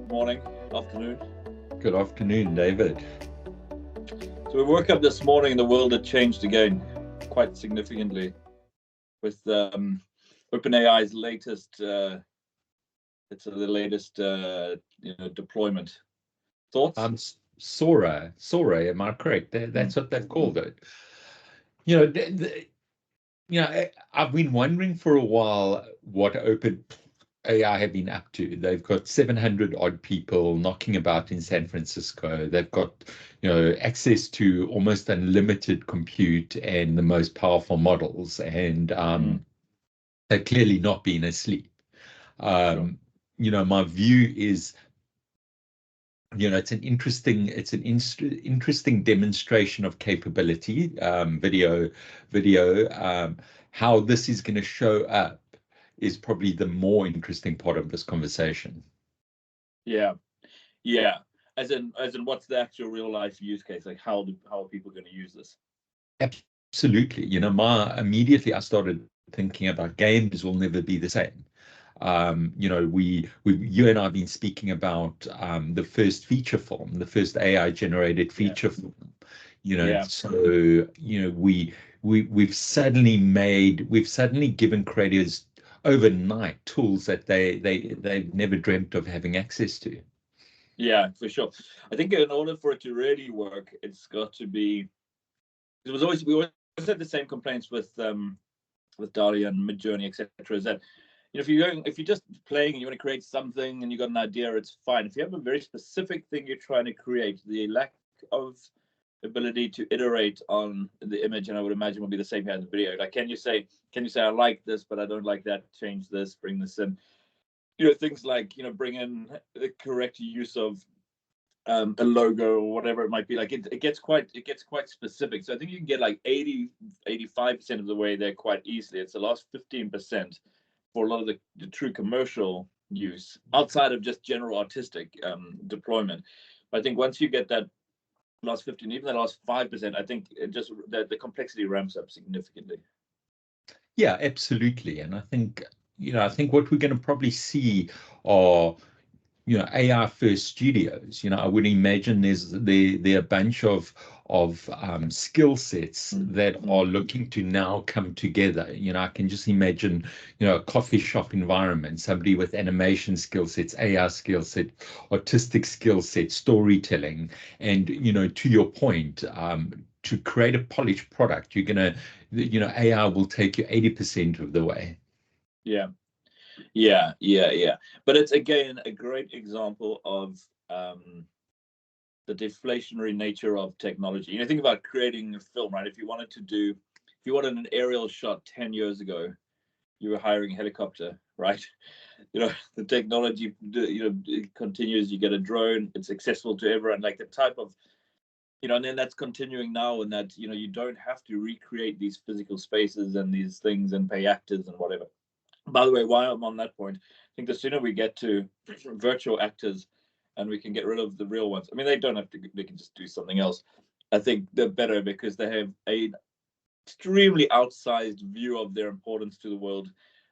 Good morning, afternoon. Good afternoon, David. So we woke up this morning and the world had changed again quite significantly with OpenAI's latest, the latest deployment. Thoughts? Sora, am I correct? That's what they've called it. I've been wondering for a while what OpenAI have been up to. They've got 700 odd people knocking about in San Francisco. They've got, access to almost unlimited compute and the most powerful models, and they've clearly not been asleep. Sure. My view is, it's an interesting demonstration of capability, video. How this is going to show up is probably the more interesting part of this conversation. Yeah. As in, what's the actual real life use case? Like, how are people going to use this? Absolutely. Immediately I started thinking about games will never be the same. You and I have been speaking about the first feature film, the first AI generated feature film. So we've suddenly given creators overnight tools that they've never dreamt of having access to. Yeah, for sure. I think in order for it to really work, it's got to be. We always had the same complaints with DALL-E and Midjourney, etc. Is that if you're just playing and you want to create something and you got an idea, it's fine. If you have a very specific thing you're trying to create, the lack of ability to iterate on the image, and I would imagine will be the same here in the video. Like, can you say I like this, but I don't like that. Change this, bring this in. Things like bring in the correct use of a logo or whatever it might be. Like it gets quite specific. So I think you can get like 85% of the way there quite easily. It's the last 15% for a lot of the true commercial use outside of just general artistic deployment. But I think once you get that last 15, even the last 5%, I think it just the complexity ramps up significantly. Yeah, absolutely. And I think what we're going to probably see are AI first studios. I would imagine there are a bunch of skill sets that are looking to now come together. I can just imagine a coffee shop environment, somebody with animation skill sets, AI skill set, artistic skill set, storytelling, and to your point, to create a polished product, you're gonna AI will take you 80% of the way. Yeah. But it's again a great example of the deflationary nature of technology. Think about creating a film, right? If you wanted an aerial shot 10 years ago, you were hiring a helicopter, right? The technology, it continues. You get a drone, it's accessible to everyone. Like the type of, and then that's continuing now, and that you don't have to recreate these physical spaces and these things and pay actors and whatever. By the way, while I'm on that point, I think the sooner we get to virtual actors and we can get rid of the real ones. I mean, they can just do something else. I think they're better because they have an extremely outsized view of their importance to the world.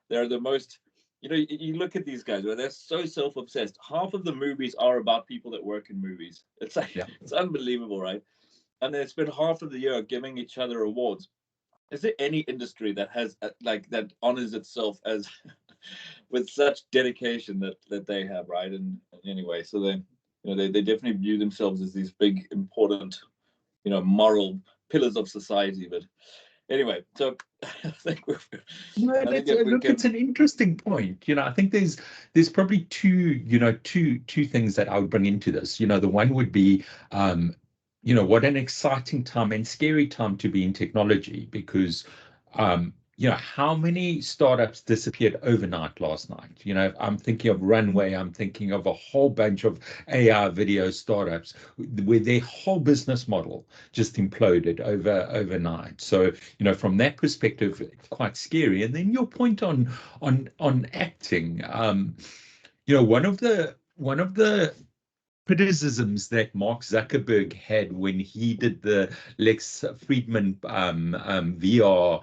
They're the most, you look at these guys where they're so self-obsessed. Half of the movies are about people that work in movies. It's like, It's unbelievable, right? And they spend half of the year giving each other awards. Is there any industry that has that honors itself as with such dedication that they have, right? And anyway, so they definitely view themselves as these big important moral pillars of society. But anyway, so I think it's an interesting point. I think there's probably two things that I would bring into this. The one would be what an exciting time and scary time to be in technology, because how many startups disappeared overnight last night? I'm thinking of Runway, I'm thinking of a whole bunch of AI video startups where their whole business model just imploded overnight. So, from that perspective, quite scary. And then your point on acting, one of the criticisms that Mark Zuckerberg had when he did the Lex Fridman VR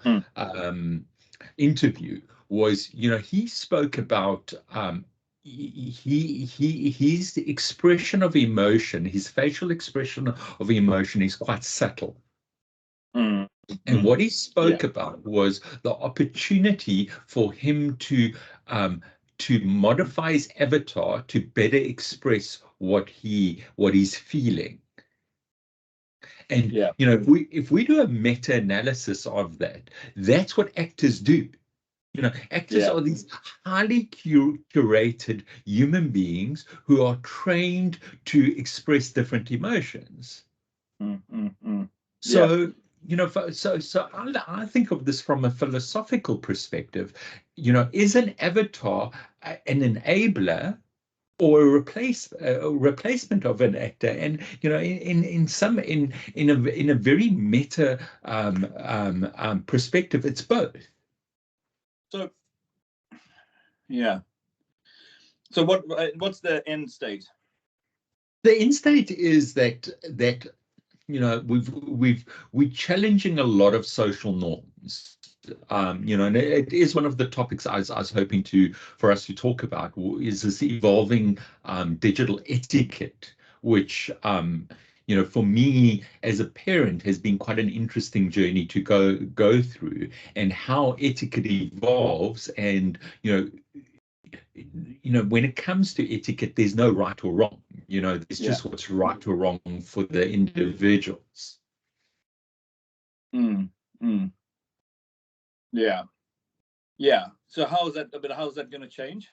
interview was, he spoke about his expression of emotion, his facial expression of emotion is quite subtle. Mm. And what he spoke about was the opportunity for him to modify his avatar to better express what he's feeling. And you know, if we do a meta-analysis of that, that's what actors do. You know, actors are these highly curated human beings who are trained to express different emotions. So, you know, so I think of this from a philosophical perspective. You know, is an avatar an enabler or a replacement of an actor? And you know, in a very meta perspective, it's both. So, yeah. So what's the end state? The end state is that you know, we're challenging a lot of social norms. You know, and it is one of the topics I was hoping for us to talk about, is this evolving digital etiquette, which you know, for me as a parent has been quite an interesting journey to go through, and how etiquette evolves. And you know, when it comes to etiquette, there's no right or wrong. You know, there's just what's right or wrong for the individuals. Yeah. So how's that going to change?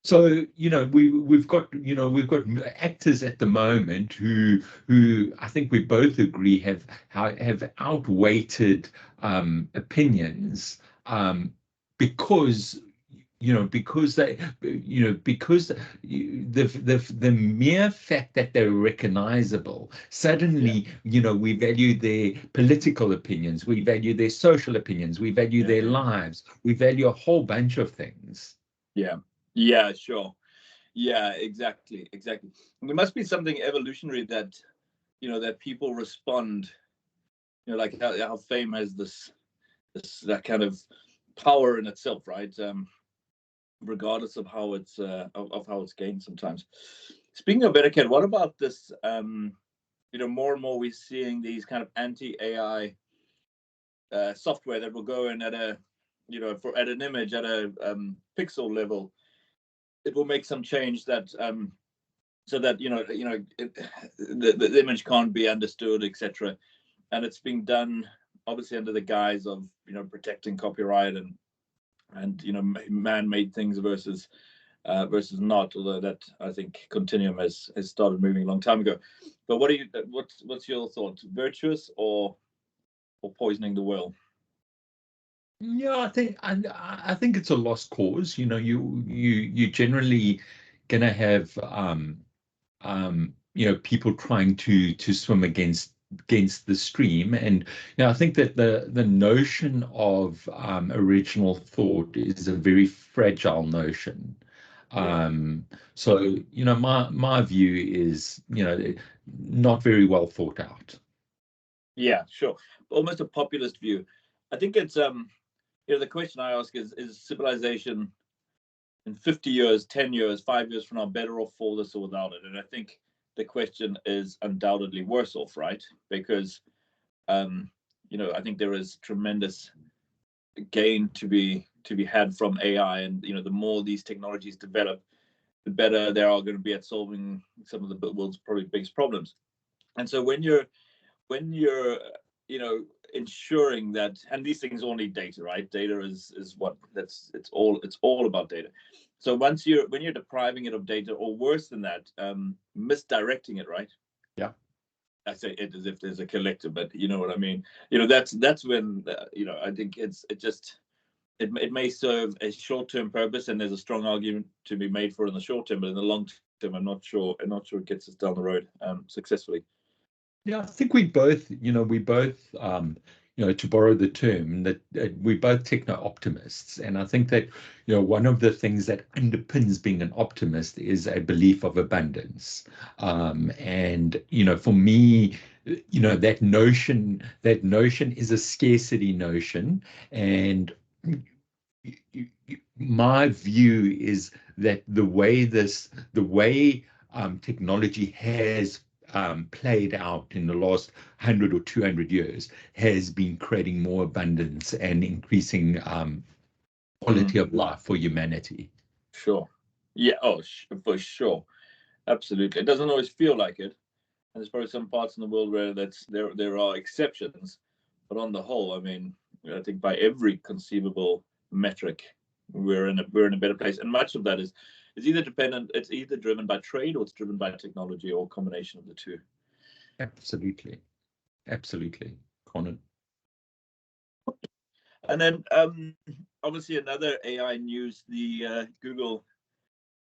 So, you know, we've got actors at the moment who I think we both agree have outweighted opinions, because the mere fact that they're recognizable, suddenly, you know, we value their political opinions, we value their social opinions, we value their lives, we value a whole bunch of things. Yeah, sure. Yeah, exactly. There must be something evolutionary that, you know, that people respond, you know, like how fame has that kind of power in itself, right? Regardless of how it's gained sometimes. Speaking of etiquette, what about this? You know, more and more we're seeing these kind of anti-AI software that will go in at a, you know, at an image at a pixel level. It will make some change that so that the image can't be understood, etc. And it's being done obviously under the guise of, you know, protecting copyright and you know, man-made things versus not, although that I think Continuum has started moving a long time ago. But what's your thought? Virtuous or poisoning the well? Yeah, I think it's a lost cause. You know, you generally gonna have you know, people trying to swim against the stream. And you know, I think that the notion of original thought is a very fragile notion. So you know, my view is, you know, not very well thought out. Yeah, sure. Almost a populist view. I think it's you know, the question I ask is civilization in 50 years, 10 years, 5 years from now better off for this or without it? And I think the question is undoubtedly worse off, right? Because you know, I think there is tremendous gain to be had from AI, and you know, the more these technologies develop, the better they are going to be at solving some of the world's probably biggest problems. And so when you're you know, ensuring that, and these things all need data, right? Data is what it's all about data. So when you're depriving it of data, or worse than that, misdirecting it, right? Yeah. I say it as if there's a collective, but you know what I mean. You know, that's when you know, I think it may serve a short-term purpose, and there's a strong argument to be made for it in the short term, but in the long term, I'm not sure it gets us down the road successfully. Yeah, I think we both, you know, you know, to borrow the term, that we're both techno-optimists. And I think that, you know, one of the things that underpins being an optimist is a belief of abundance. And, you know, for me, you know, that notion is a scarcity notion. And my view is that the way technology has played out in the last 100 or 200 years has been creating more abundance and increasing quality of life for humanity. Sure. Yeah. Oh, for sure. Absolutely. It doesn't always feel like it, and there's probably some parts in the world where there are exceptions, but on the whole, I mean, I think by every conceivable metric, we're in a better place, and much of that is either dependent. It's either driven by trade or it's driven by technology, or a combination of the two. Absolutely, Conan. And then obviously another AI news, the Google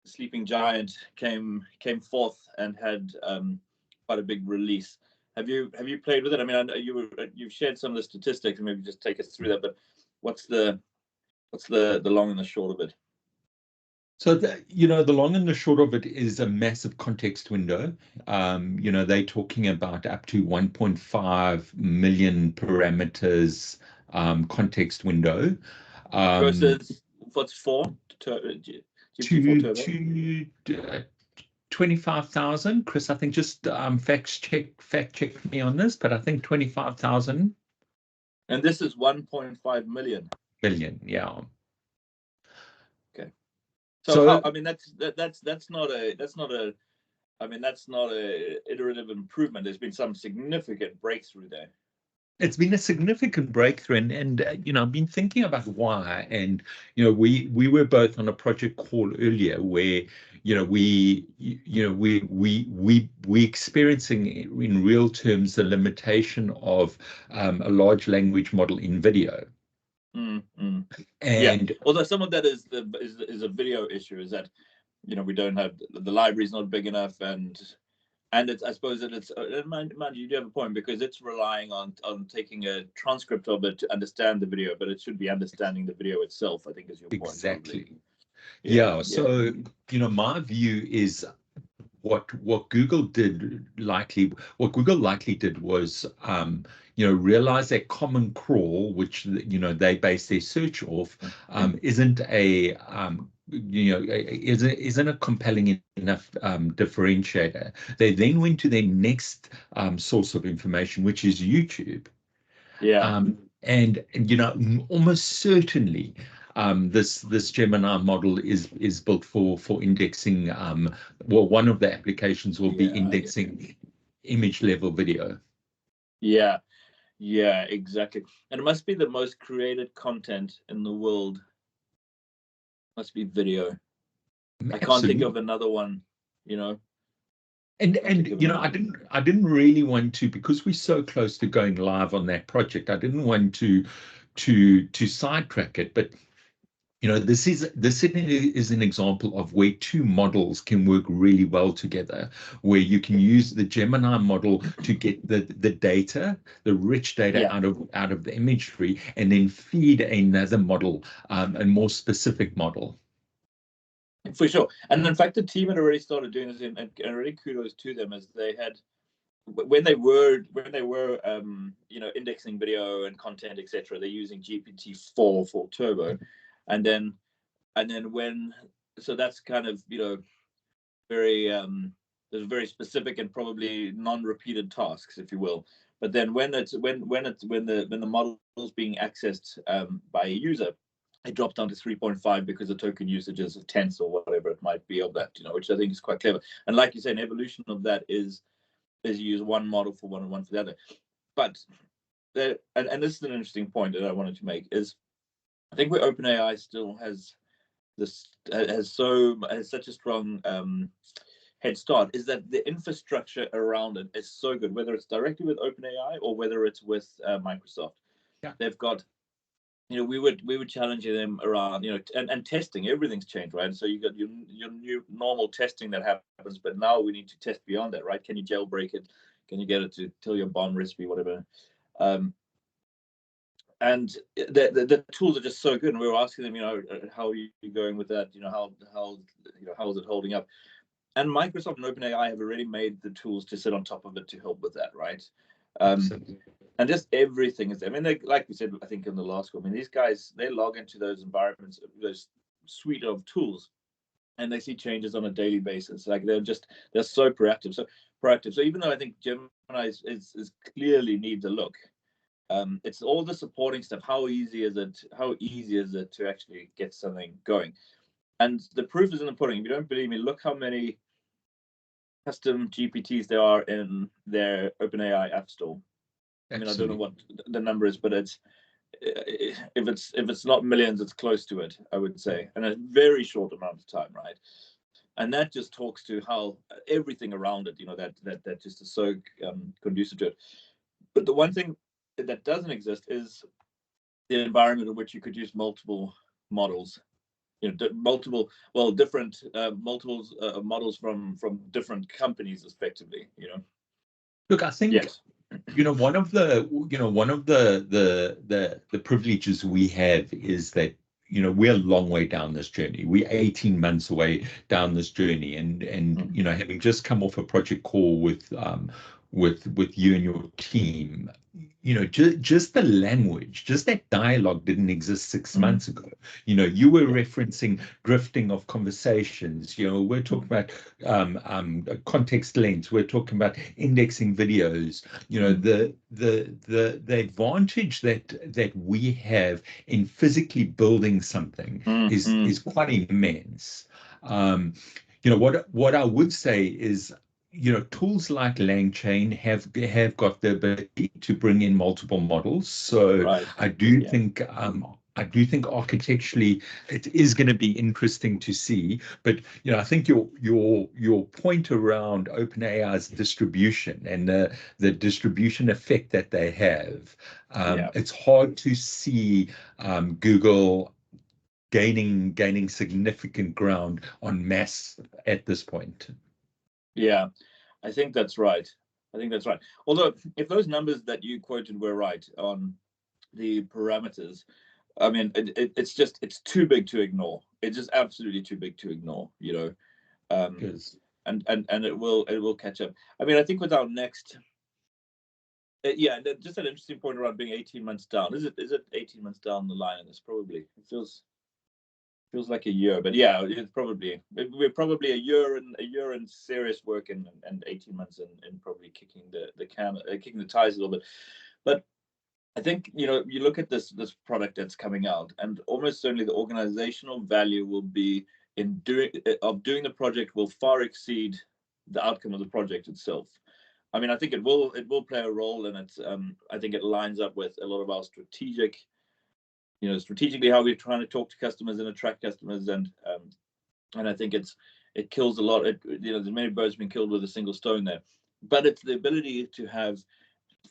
sleeping giant came forth and had quite a big release. Have you played with it? I mean, I know you've shared some of the statistics, and maybe just take us through that. But what's the long and the short of it? So the long and the short of it is a massive context window. They're talking about up to 1.5 million parameters context window. Versus what's for? To 25,000. Chris, I think just fact check me on this, but I think 25,000. And this is 1.5 million. Billion, yeah. Okay. So I mean, that's not a I mean, that's not a iterative improvement. There's been some significant breakthrough there. It's been a significant breakthrough, and I've been thinking about why. And we were both on a project call earlier where we experiencing in real terms the limitation of a large language model in video. Mm-hmm. And yeah, although some of that is a video issue, is that we don't have the library's not big enough, and it's, I suppose that it's mind you do have a point, because it's relying on taking a transcript of it to understand the video, but it should be understanding the video itself, I think, is your point. Exactly. Yeah. So my view is what Google likely did was realize that Common Crawl, which they base their search off, isn't a isn't a compelling enough differentiator. They then went to their next source of information, which is YouTube. Yeah. And almost certainly this Gemini model is built for indexing. Well, one of the applications will be indexing image level video. Yeah, exactly. And it must be the most created content in the world. Must be video. Absolutely. I can't think of another one, And I didn't really want to, because we're so close to going live on that project, I didn't want to sidetrack it, but this is an example of where two models can work really well together, where you can use the Gemini model to get the data, the rich data out of the imagery, and then feed another model, a more specific model. For sure. And in fact, the team had already started doing this, and really kudos to them, as they had, when they were indexing video and content, etc. They're using GPT-4 for Turbo, and then so that's kind of very there's very specific and probably non-repeated tasks, if you will. But then when the model is being accessed by a user, it drops down to 3.5 because the token usage is a tenth or whatever it might be of that, which I think is quite clever. And like you say, an evolution of that is you use one model for one and one for the other. But and this is an interesting point that I wanted to make, is I think where OpenAI still has such a strong head start is that the infrastructure around it is so good, whether it's directly with OpenAI or whether it's with Microsoft. Yeah. They've got, we were challenging them around, and testing. Everything's changed, right? So you got your new normal testing that happens, but now we need to test beyond that, right? Can you jailbreak it? Can you get it to tell your bomb recipe, whatever? And the tools are just so good. And we were asking them, how are you going with that? How is it holding up? And Microsoft and OpenAI have already made the tools to sit on top of it to help with that, right? And just everything is there. I mean, like we said, I think in the last call, I mean, these guys, they log into those environments, those suite of tools, and they see changes on a daily basis. Like they're so proactive. So even though I think Gemini is clearly needs a look, it's all the supporting stuff. How easy is it to actually get something going? And the proof is in the pudding. If you don't believe me, look how many custom GPTs there are in their OpenAI app store. I mean, I don't know what the number is, but it's if it's not millions, it's close to it, I would say, in a very short amount of time, right? And that just talks to how everything around it, that just is so conducive to it. But the one thing that doesn't exist is the environment in which you could use multiple models, different models from different companies, effectively. Look, I think yes. One of the privileges we have is that we're a long way down this journey. We're 18 months away down this journey, and having just come off a project call with you and your team, just the language, just that dialogue didn't exist 6 months ago. You were referencing drifting of conversations. We're talking about context lengths. We're talking about indexing videos. The advantage that we have in physically building something is quite immense. What I would say is, tools like LangChain have got the ability to bring in multiple models. So right. I do think architecturally it is going to be interesting to see. But I think your point around OpenAI's distribution and the distribution effect that they have, it's hard to see Google gaining significant ground on mass at this point. Yeah, I think that's right. Although, if those numbers that you quoted were right on the parameters, I mean, it's too big to ignore. It's just absolutely too big to ignore. And it will catch up. I mean, I think with our next, just an interesting point around being 18 months down. Is it 18 months down the line? And this probably it feels like a year, but it's we're probably a year in serious work and 18 months in probably kicking the tires a little bit. But I think you look at this product that's coming out, and almost certainly the organizational value will be in doing the project will far exceed the outcome of the project itself. I mean, I think it will play a role, and it's I think it lines up with a lot of our strategically how we're trying to talk to customers and attract customers, and I think it kills a lot. There's many birds being killed with a single stone there, but it's the ability to have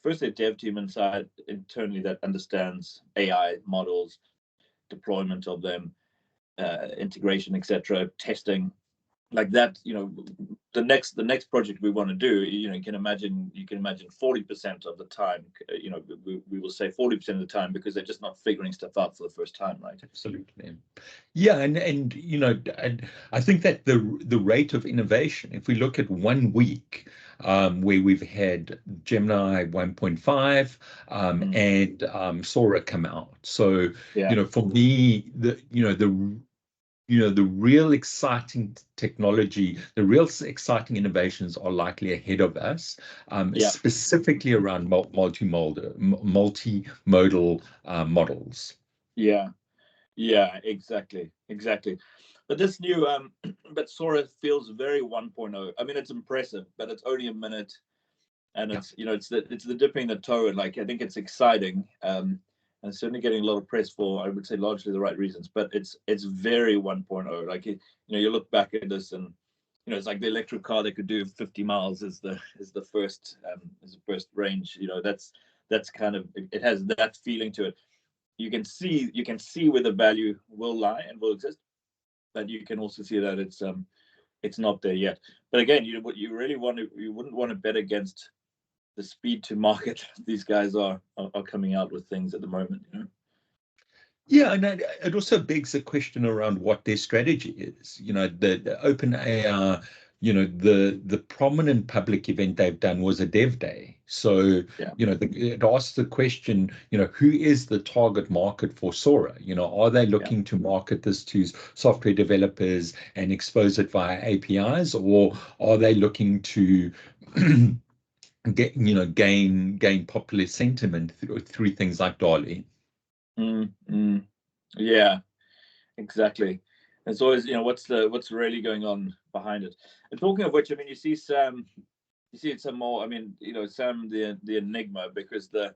firstly a dev team internally that understands AI models, deployment of them, integration, etc., testing, like that. The next project we want to do, you can imagine 40% of the time, we will say 40% of the time, because they're just not figuring stuff out for the first time, right? Absolutely. Yeah, and I think that the rate of innovation, if we look at 1 week where we've had Gemini 1.5 and Sora come out, so for me, the real exciting technology, the real exciting innovations are likely ahead of us, specifically around multimodal models. Yeah, exactly. But this new, but Sora feels very 1.0. I mean, it's impressive, but it's only a minute, and it's it's the dipping the toe, and I think it's exciting. And certainly getting a lot of press for, I would say, largely the right reasons, but it's very 1.0. Like, you look back at this, and it's like the electric car that could do 50 miles is the first range. That's kind of, it has that feeling to it. You can see where the value will lie and will exist, but you can also see that it's not there yet. But again, you wouldn't want to bet against the speed to market these guys are coming out with things at the moment. Yeah, and it also begs the question around what their strategy is. The OpenAI, the prominent public event they've done was a dev day. So, yeah. It asks the question, who is the target market for Sora? Are they looking to market this to software developers and expose it via APIs, or are they looking to gain popular sentiment through things like DALL-E? Yeah, exactly. It's always, what's really going on behind it. And talking of which, I mean, you see Sam, some more. I mean, Sam the enigma, because the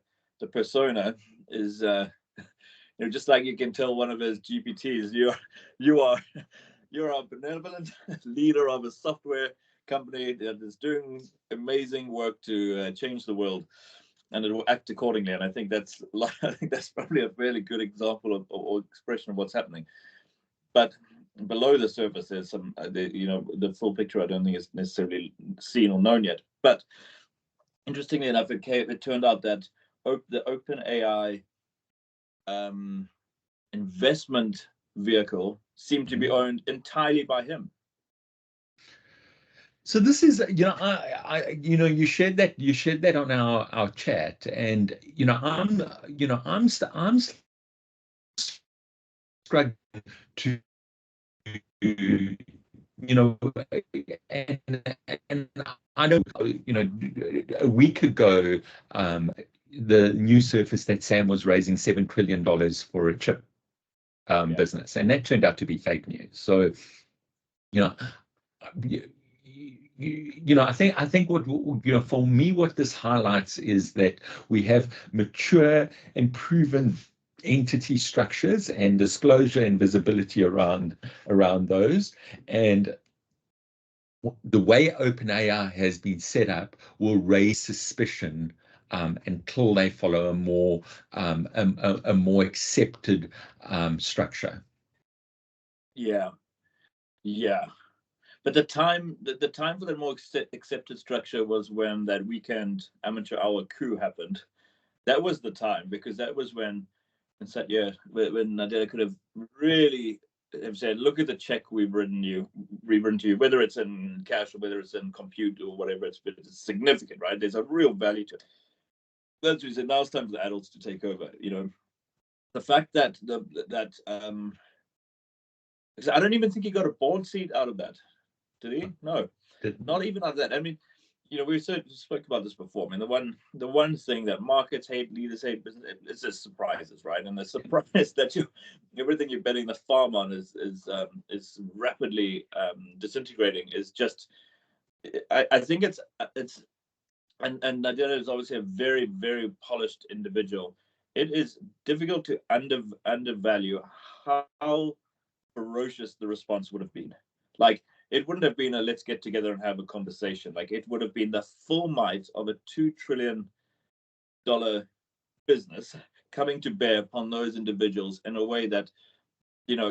persona is just like you can tell one of his GPTs, you're a benevolent leader of a software company that is doing amazing work to change the world, and it will act accordingly. And I think that's probably a fairly good example of or expression of what's happening. But below the surface, there's some the full picture I don't think is necessarily seen or known yet. But interestingly enough, it turned out that the OpenAI investment vehicle seemed to be owned entirely by him. So this is, you shared that on our chat, and I'm struggling to, and I know, a week ago, the news surfaced that Sam was raising $7 trillion for a chip business, and that turned out to be fake news. So, I think what, for me, what this highlights is that we have mature and proven entity structures and disclosure and visibility around those, and the way OpenAI has been set up will raise suspicion until they follow a more accepted structure. Yeah. But the time for the more accepted structure was when that weekend amateur hour coup happened. That was the time, because that was when Satya, when Nadella could have really have said, "Look at the check we've written to you, whether it's in cash or whether it's in compute or whatever. It's significant, right? There's a real value to it." That's what he said. Now it's time for the adults to take over. The fact that I don't even think he got a board seat out of that. Did he? No, not even out of that. I mean, we spoke about this before. I mean, the one thing that markets hate, leaders hate, business, it's just surprises, right? And the surprise that everything you're betting the farm on is rapidly disintegrating is just. I think it's and Nadella is obviously a very, very polished individual. It is difficult to undervalue how ferocious the response would have been. Like, it wouldn't have been a let's get together and have a conversation. Like, it would have been the full might of a $2 trillion business coming to bear upon those individuals in a way that,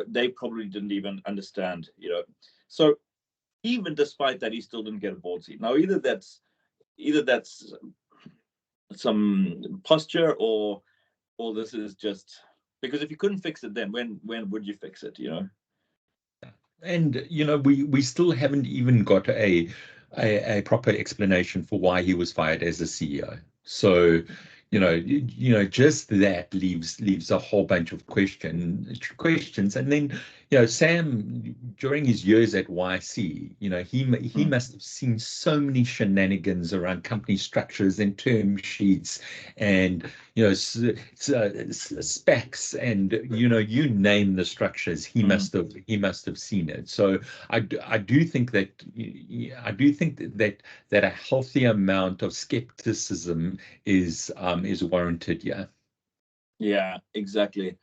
they probably didn't even understand, So even despite that, he still didn't get a board seat. Now, either that's some posture or this is just because if you couldn't fix it then, when would you fix it, And we still haven't even got a proper explanation for why he was fired as a CEO. So just that leaves a whole bunch of questions. And then Sam, during his years at YC, he must have seen so many shenanigans around company structures and term sheets and specs and you name the structures, he must have seen it. So I do think that a healthy amount of skepticism is warranted. Yeah, exactly.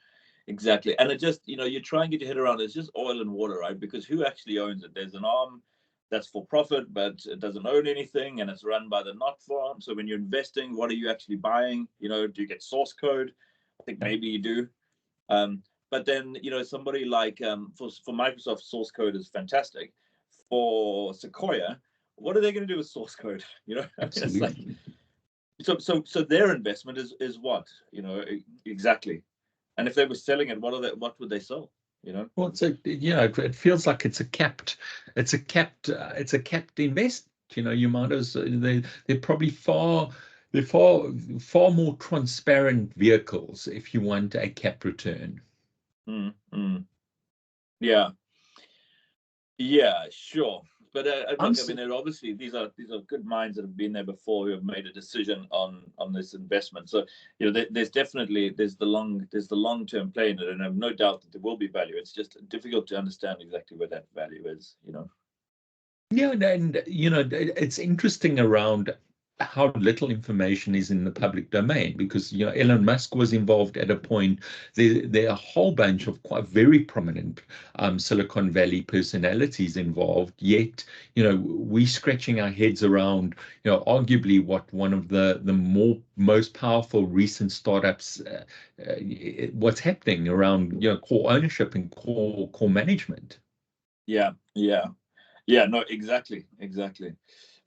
And it just, you try and get your head around it's just oil and water, right? Because who actually owns it? There's an arm that's for profit, but it doesn't own anything, and it's run by the not for arm. So when you're investing, what are you actually buying? Do you get source code? I think maybe you do. But then, somebody like for Microsoft, source code is fantastic. For Sequoia, what are they going to do with source code? Absolutely. So their investment is what, exactly. And if they were selling it, what would they sell? you know. Well, it feels like it's a capped investment. You might as they're probably far more transparent vehicles if you want a cap return. Yeah, sure. But look, I mean, obviously these are good minds that have been there before who have made a decision on this investment. So there's definitely the long-term play in it, and I have no doubt that there will be value. It's just difficult to understand exactly where that value is. Yeah, and it's interesting around how little information is in the public domain, because Elon Musk was involved at a point. There are a whole bunch of quite very prominent Silicon Valley personalities involved. Yet, we scratching our heads around, arguably what one of the most powerful recent startups, what's happening around core ownership and core management. Yeah. No, exactly.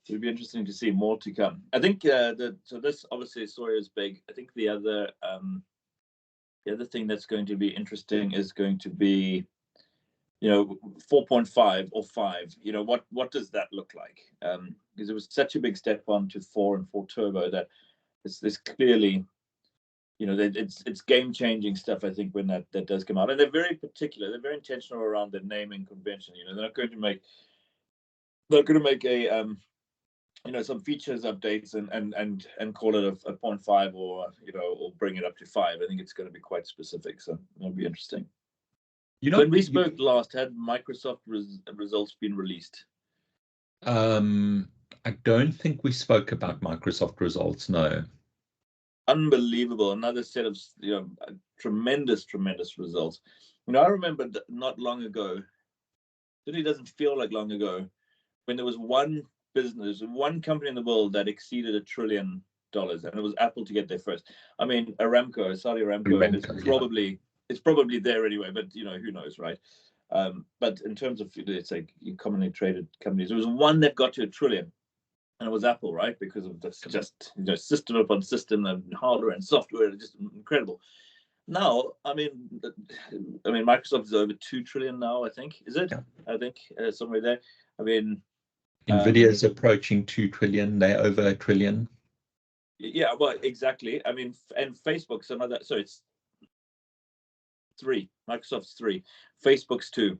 It'll be interesting to see more to come. I think so this obviously story is big. I think the other thing that's going to be interesting is going to be 4.5 or 5. What does that look like? Because it was such a big step on to 4 and 4 Turbo that there's clearly it's game changing stuff. I think when that does come out, and they're very particular, they're very intentional around the naming convention. They're not going to make a some features updates and call it a 0.5 or bring it up to 5. I think it's going to be quite specific, so it'll be interesting. When we spoke last, had Microsoft results been released? I don't think we spoke about Microsoft results. No. Unbelievable! Another set of tremendous results. I remember not long ago. It really doesn't feel like long ago when there was one company in the world that exceeded $1 trillion, and it was Apple to get there first. I mean, Saudi Aramco, and it's probably there anyway, but who knows, right? But in terms of it's like commonly traded companies, there was one that got to $1 trillion, and it was Apple, right? Because of this just system upon system and hardware and software, just incredible. Now, I mean, Microsoft is over $2 trillion now. I think, is it? Yeah. I think somewhere there. I mean, Nvidia is approaching 2 trillion. They're over $1 trillion. Yeah, well, exactly. I mean, and Facebook's another. So it's 3. Microsoft's 3. Facebook's 2.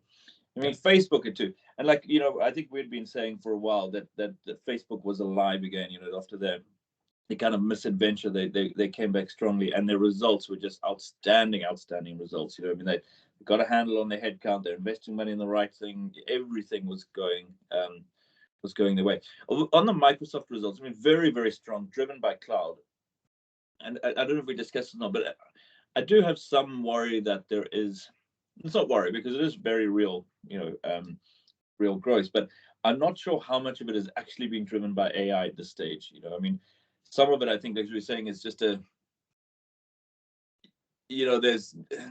I mean, Facebook at 2. And I think we'd been saying for a while that Facebook was alive again. After their kind of misadventure, they came back strongly, and their results were just outstanding results. I mean, they got a handle on their headcount. They're investing money in the right thing. Everything was going their way. On the Microsoft results, I mean, very, very strong, driven by cloud. And I don't know if we discussed it or not, but I do have some worry that there is. It's not worry because it is very real, real growth. But I'm not sure how much of it is actually being driven by AI at this stage. I mean, some of it, I think, as we were saying, is just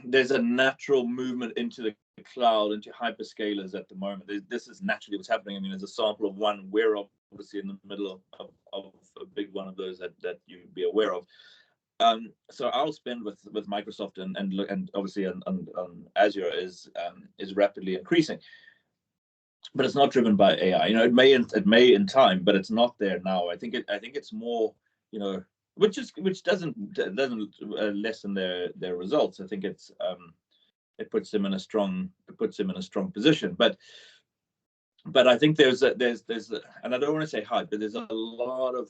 there's a natural movement into the cloud, into hyperscalers at the moment. This is naturally what's happening. I mean, there's a sample of one. We're obviously in the middle of a big one of those that you'd be aware of. So I'll spend with Microsoft and obviously on Azure is rapidly increasing, but it's not driven by AI. It may in time, but it's not there now. I think it's more which doesn't lessen their results. I think it puts them in a strong position. But I think there's and I don't want to say hype, but there's a little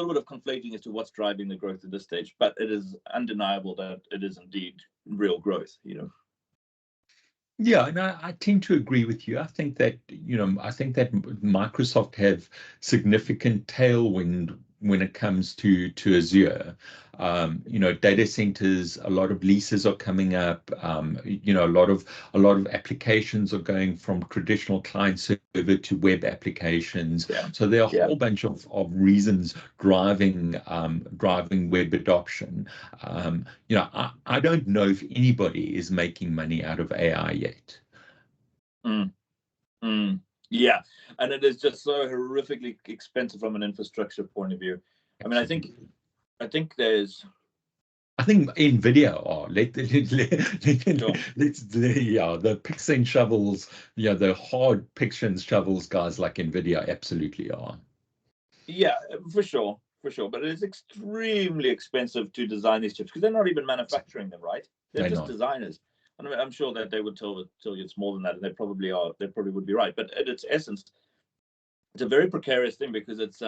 bit of conflating as to what's driving the growth at this stage. But it is undeniable that it is indeed real growth. Yeah, and I tend to agree with you. I think that Microsoft have significant tailwind when it comes to Azure. Data centers, a lot of leases are coming up. A lot of applications are going from traditional client server to web applications. Yeah. So there are a whole bunch of reasons driving web adoption. I don't know if anybody is making money out of AI yet. Yeah, and it is just so horrifically expensive from an infrastructure point of view. I mean, I think there's I think NVIDIA are. Sure. Let's the picks and shovels, the hard picks and shovels guys like NVIDIA absolutely are. Yeah, for sure. But it is extremely expensive to design these chips because they're not even manufacturing them, right? They're just designers. And I'm sure that they would tell you it's more than that, and they probably are. They probably would be right. But at its essence, it's a very precarious thing because it's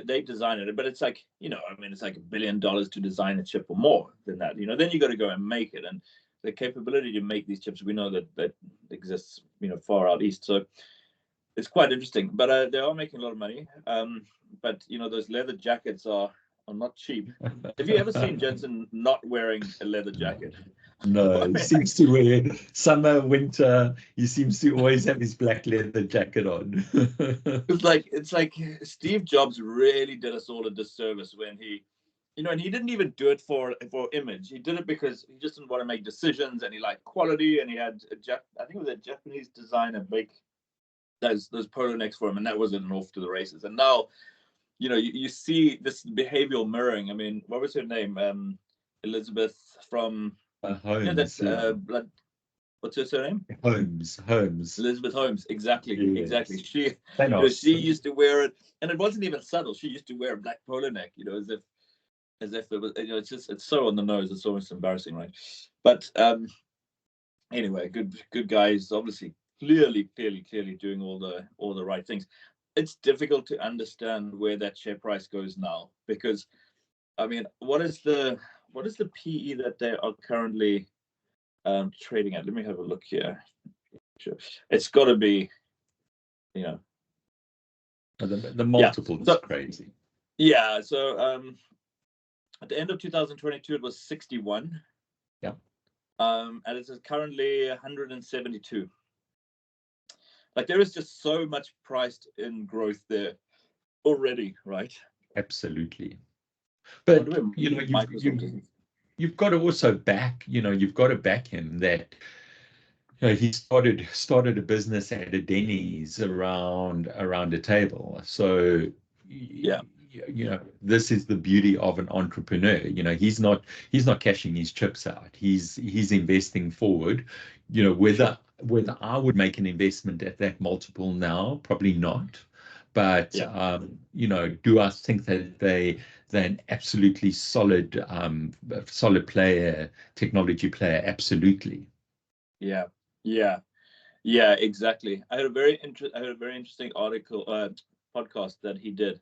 they design it, but it's like, it's like $1 billion to design a chip or more than that. Then you got to go and make it, and the capability to make these chips, we know that exists, far out east. So it's quite interesting, but they are making a lot of money. But those leather jackets are not cheap. Have you ever seen Jensen not wearing a leather jacket? No, he seems to wear summer, winter. He seems to always have his black leather jacket on. It's like Steve Jobs really did us all a disservice when he, and he didn't even do it for image. He did it because he just didn't want to make decisions, and he liked quality, and he had I think it was a Japanese designer make those polo necks for him, and that was it, and off to the races. And now, you see this behavioral mirroring. I mean, what was her name? Elizabeth from Holmes. What's her surname? Holmes. Elizabeth Holmes. Exactly. Yes. Exactly. She used to wear it, and it wasn't even subtle. She used to wear a black polo neck, as if it was. It's so on the nose. It's almost embarrassing, right? But anyway, good guys. Obviously, clearly doing all the right things. It's difficult to understand where that share price goes now, because, I mean, what is the PE that they are currently trading at? Let me have a look here. Sure. It's got to be, the multiple is crazy. Yeah. So at the end of 2022, it was 61. Yeah. And it's currently 172. Like, there is just so much priced in growth there already, right? Absolutely. But you've got to also back, you've got to back him that he started a business at a Denny's around a table. So yeah, this is the beauty of an entrepreneur. He's not cashing his chips out. He's investing forward. Whether I would make an investment at that multiple now, probably not. But do I think that they're an absolutely solid player, technology player? Absolutely. Yeah, exactly. I had a very interesting article, podcast that he did.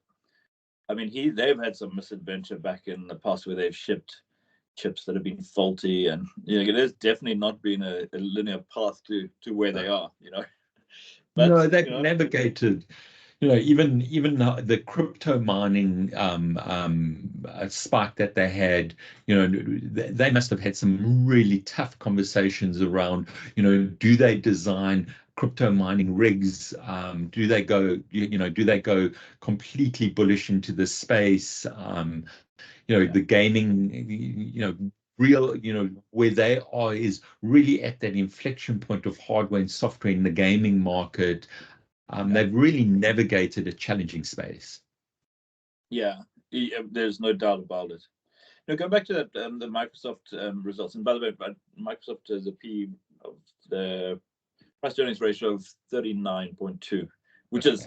I mean, they've had some misadventure back in the past where they've shipped chips that have been faulty, and it has definitely not been a linear path to where they are. But they've navigated. Even the crypto mining spike that they had, they must have had some really tough conversations around, do they design crypto mining rigs? Do they go completely bullish into the space? The gaming, real, where they are is really at that inflection point of hardware and software in the gaming market. They've really navigated a challenging space. Yeah, there's no doubt about it. Now, going back to that, the Microsoft results, and by the way, Microsoft has a P of the price to earnings ratio of 39.2, which is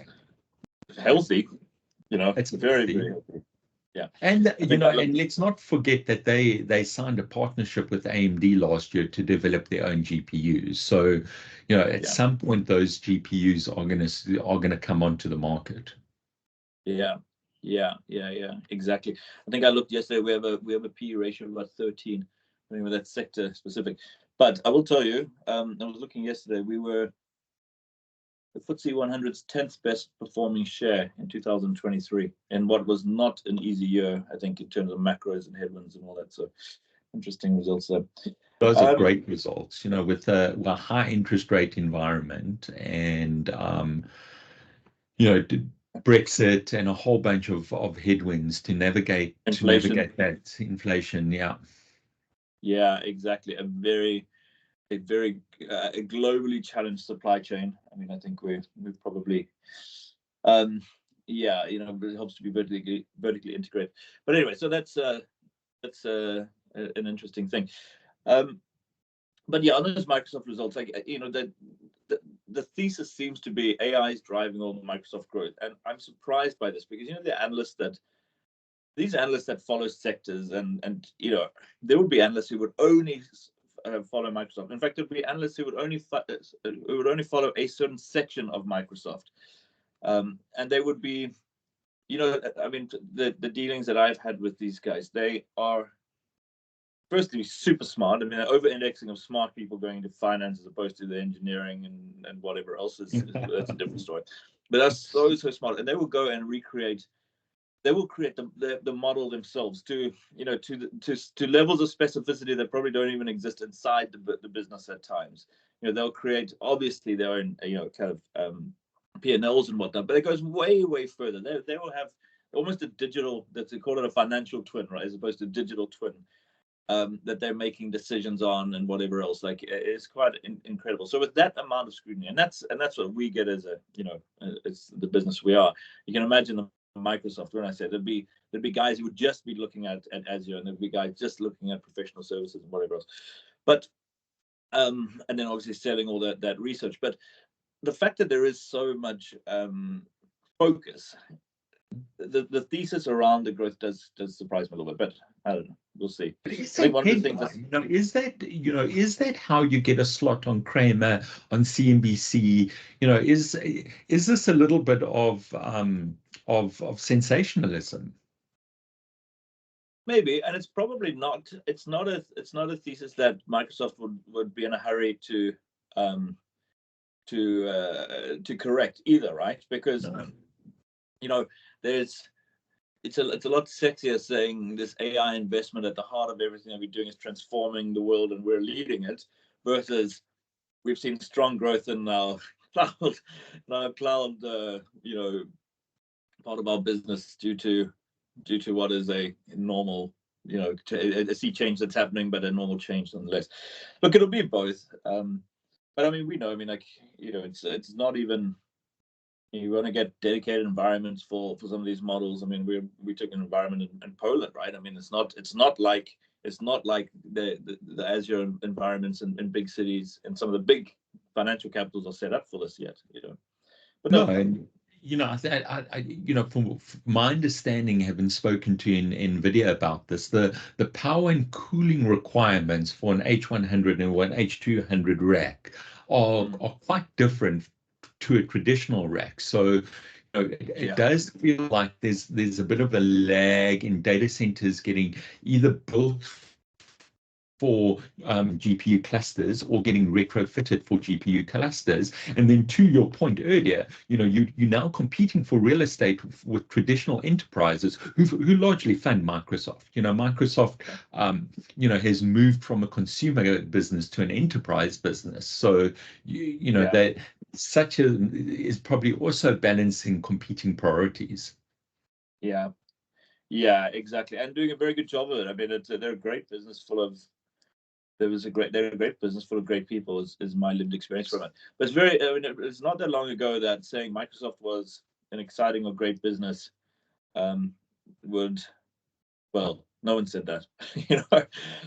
healthy. It's very, very healthy. Yeah, and and let's not forget that they signed a partnership with AMD last year to develop their own GPUs. So, at some point those GPUs are gonna come onto the market. Yeah, exactly. I think I looked yesterday. We have a PE ratio of about 13. I mean, that's sector specific. But I will tell you, I was looking yesterday. We were the FTSE 100's 10th best performing share in 2023, in what was not an easy year, I think, in terms of macros and headwinds and all that. So, interesting results there. Those are great results, with a high interest rate environment and, Brexit and a whole bunch of headwinds to navigate that inflation. Yeah, exactly. A very globally challenged supply chain. I mean, I think we've probably, it helps to be vertically integrated. But anyway, so that's an interesting thing. But yeah, on those Microsoft results, like the thesis seems to be AI is driving all the Microsoft growth, and I'm surprised by this because these analysts that follow sectors, and there would be analysts who would only follow Microsoft. In fact, there would be analysts who would only follow a certain section of Microsoft, and they would be, I mean, the dealings that I've had with these guys, they are firstly super smart. I mean, over-indexing of smart people going into finance as opposed to the engineering and whatever else that's a different story. But that's so smart, and they will go and recreate. They will create the model themselves to levels of specificity that probably don't even exist inside the business at times. They'll create obviously their own kind of P&Ls and whatnot, but it goes way further. They will have almost a digital, they call it a financial twin, right, as opposed to digital twin. That they're making decisions on and whatever else. Like, it's quite incredible. So with that amount of scrutiny, and that's what we get as it's the business we are. You can imagine Microsoft, when I say there'd be guys who would just be looking at Azure, and there'd be guys just looking at professional services and whatever else. But and then obviously selling all that research. But the fact that there is so much focus, the thesis around the growth does surprise me a little bit, but I don't know. We'll see. Is that how you get a slot on Kramer, on CNBC? Is this a little bit of sensationalism? Maybe, and it's probably not. It's not a thesis that Microsoft would be in a hurry to correct either, right? Because it's a lot sexier saying this AI investment at the heart of everything that we're doing is transforming the world and we're leading it, versus we've seen strong growth in our cloud part of our business due to what is a normal, a sea change that's happening, but a normal change nonetheless. Look, it'll be both. But I mean, we know, it's not even, you want to get dedicated environments for some of these models. I mean, we took an environment in Poland, right? I mean, it's not like the Azure environments in big cities and some of the big financial capitals are set up for this yet, But no, and from my understanding, having spoken to NVIDIA about this, the power and cooling requirements for an H100 and an H200 rack are quite different to a traditional rack. So it does feel like there's a bit of a lag in data centers getting either built for GPU clusters or getting retrofitted for GPU clusters. And then to your point earlier, you're now competing for real estate with traditional enterprises who largely fund Microsoft. Microsoft, has moved from a consumer business to an enterprise business. So, that is probably also balancing competing priorities. Yeah, exactly. And doing a very good job of it. I mean, they're a great business they're a great business full of great people is my lived experience from it. But it's not that long ago that saying Microsoft was an exciting or great business no one said that.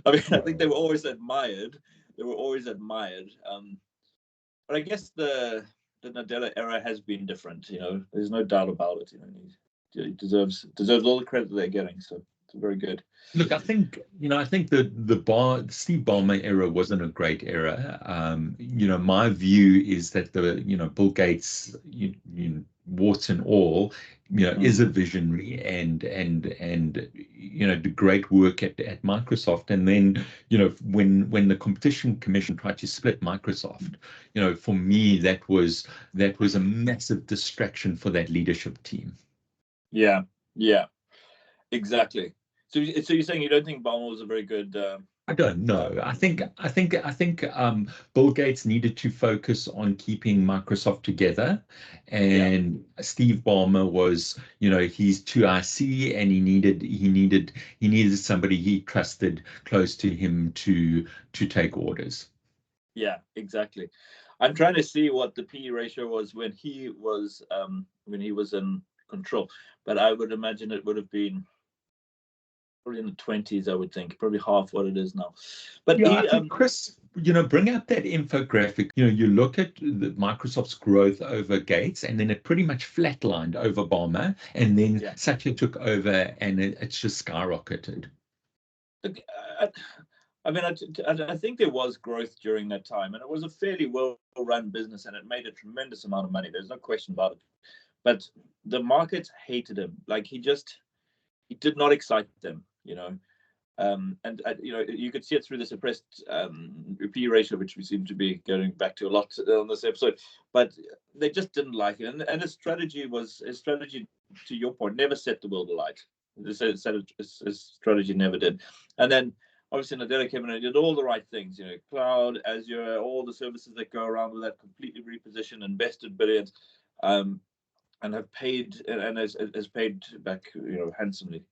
I mean, I think they were always admired. But I guess the Nadella era has been different. There's no doubt about it. He deserves all the credit they're getting. So it's very good. Look, I think the Steve Ballmer era wasn't a great era. My view is that Bill Gates, warts and all, is a visionary and did great work at Microsoft. And then when the Competition Commission tried to split Microsoft, for me that was a massive distraction for that leadership team. Yeah, exactly. So you're saying you don't think Ballmer was a very good? I don't know. I think Bill Gates needed to focus on keeping Microsoft together, and Steve Ballmer was, he's too IC, and he needed somebody he trusted close to him to take orders. Yeah, exactly. I'm trying to see what the PE ratio was when he was in control, but I would imagine it would have been probably in the 20s, I would think, probably half what it is now. But yeah, I think, Chris, bring up that infographic. You look at Microsoft's growth over Gates, and then it pretty much flatlined over Ballmer, and then Satya took over, and it's just skyrocketed. I mean, I think there was growth during that time, and it was a fairly well-run business, and it made a tremendous amount of money. There's no question about it. But the market hated him. Like, he did not excite them, and you could see it through the suppressed P ratio, which we seem to be going back to a lot on this episode. But they just didn't like it, and his strategy, to your point, never set the world alight. His strategy never did. And then obviously Nadella came in and did all the right things, cloud, Azure, all the services that go around with that, completely repositioned, invested billions, and have paid, and has paid back, handsomely.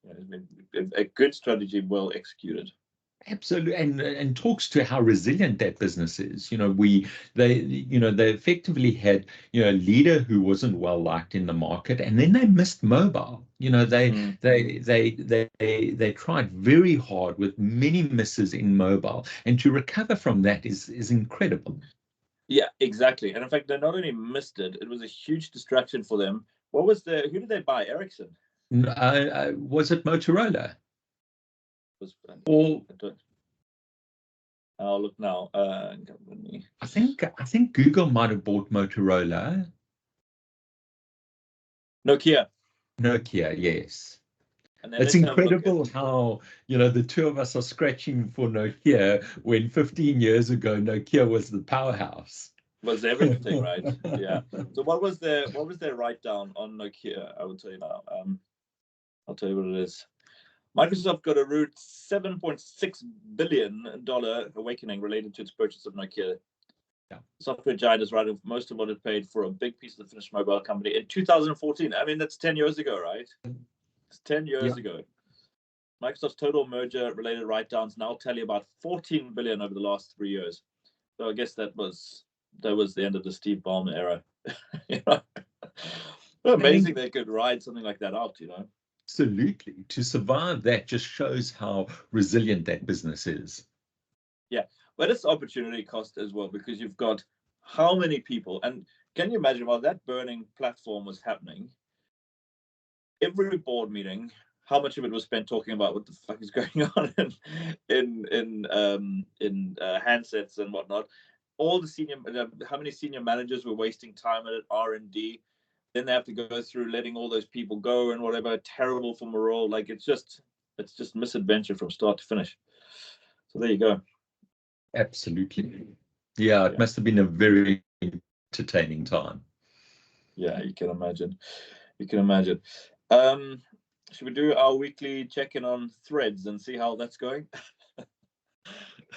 A good strategy, well executed. Absolutely, and talks to how resilient that business is. They effectively had a leader who wasn't well liked in the market, and then they missed mobile. They tried very hard with many misses in mobile, and to recover from that is incredible. Yeah, exactly. And in fact, they not only missed it; it was a huge distraction for them. Who did they buy? Ericsson? Was it Motorola? I'll look now. I think Google might have bought Motorola. Nokia, yes. It's incredible how the two of us are scratching for Nokia when 15 years ago Nokia was the powerhouse. Was everything, right? Yeah. So what was their write down on Nokia? I will tell you now. I'll tell you what it is. Microsoft got a rude $7.6 billion awakening related to its purchase of Nokia. Yeah. Software giant is writing most of what it paid for a big piece of the Finnish mobile company in 2014. I mean, that's 10 years ago, right? It's 10 years ago. Microsoft's total merger-related write-downs now tally about $14 billion over the last 3 years. So I guess that was the end of the Steve Ballmer era. Amazing they could ride something like that out, Absolutely. To survive that just shows how resilient that business is. Yeah, but it's opportunity cost as well, because you've got how many people, and can you imagine while that burning platform was happening, every board meeting, how much of it was spent talking about what the fuck is going on in handsets and whatnot. All the how many senior managers were wasting time at R&D. Then they have to go through letting all those people go and whatever. Terrible for morale. Like, it's just misadventure from start to finish. So there you go. Absolutely. Yeah, it must have been a very entertaining time. Yeah, you can imagine. Should we do our weekly check-in on Threads and see how that's going?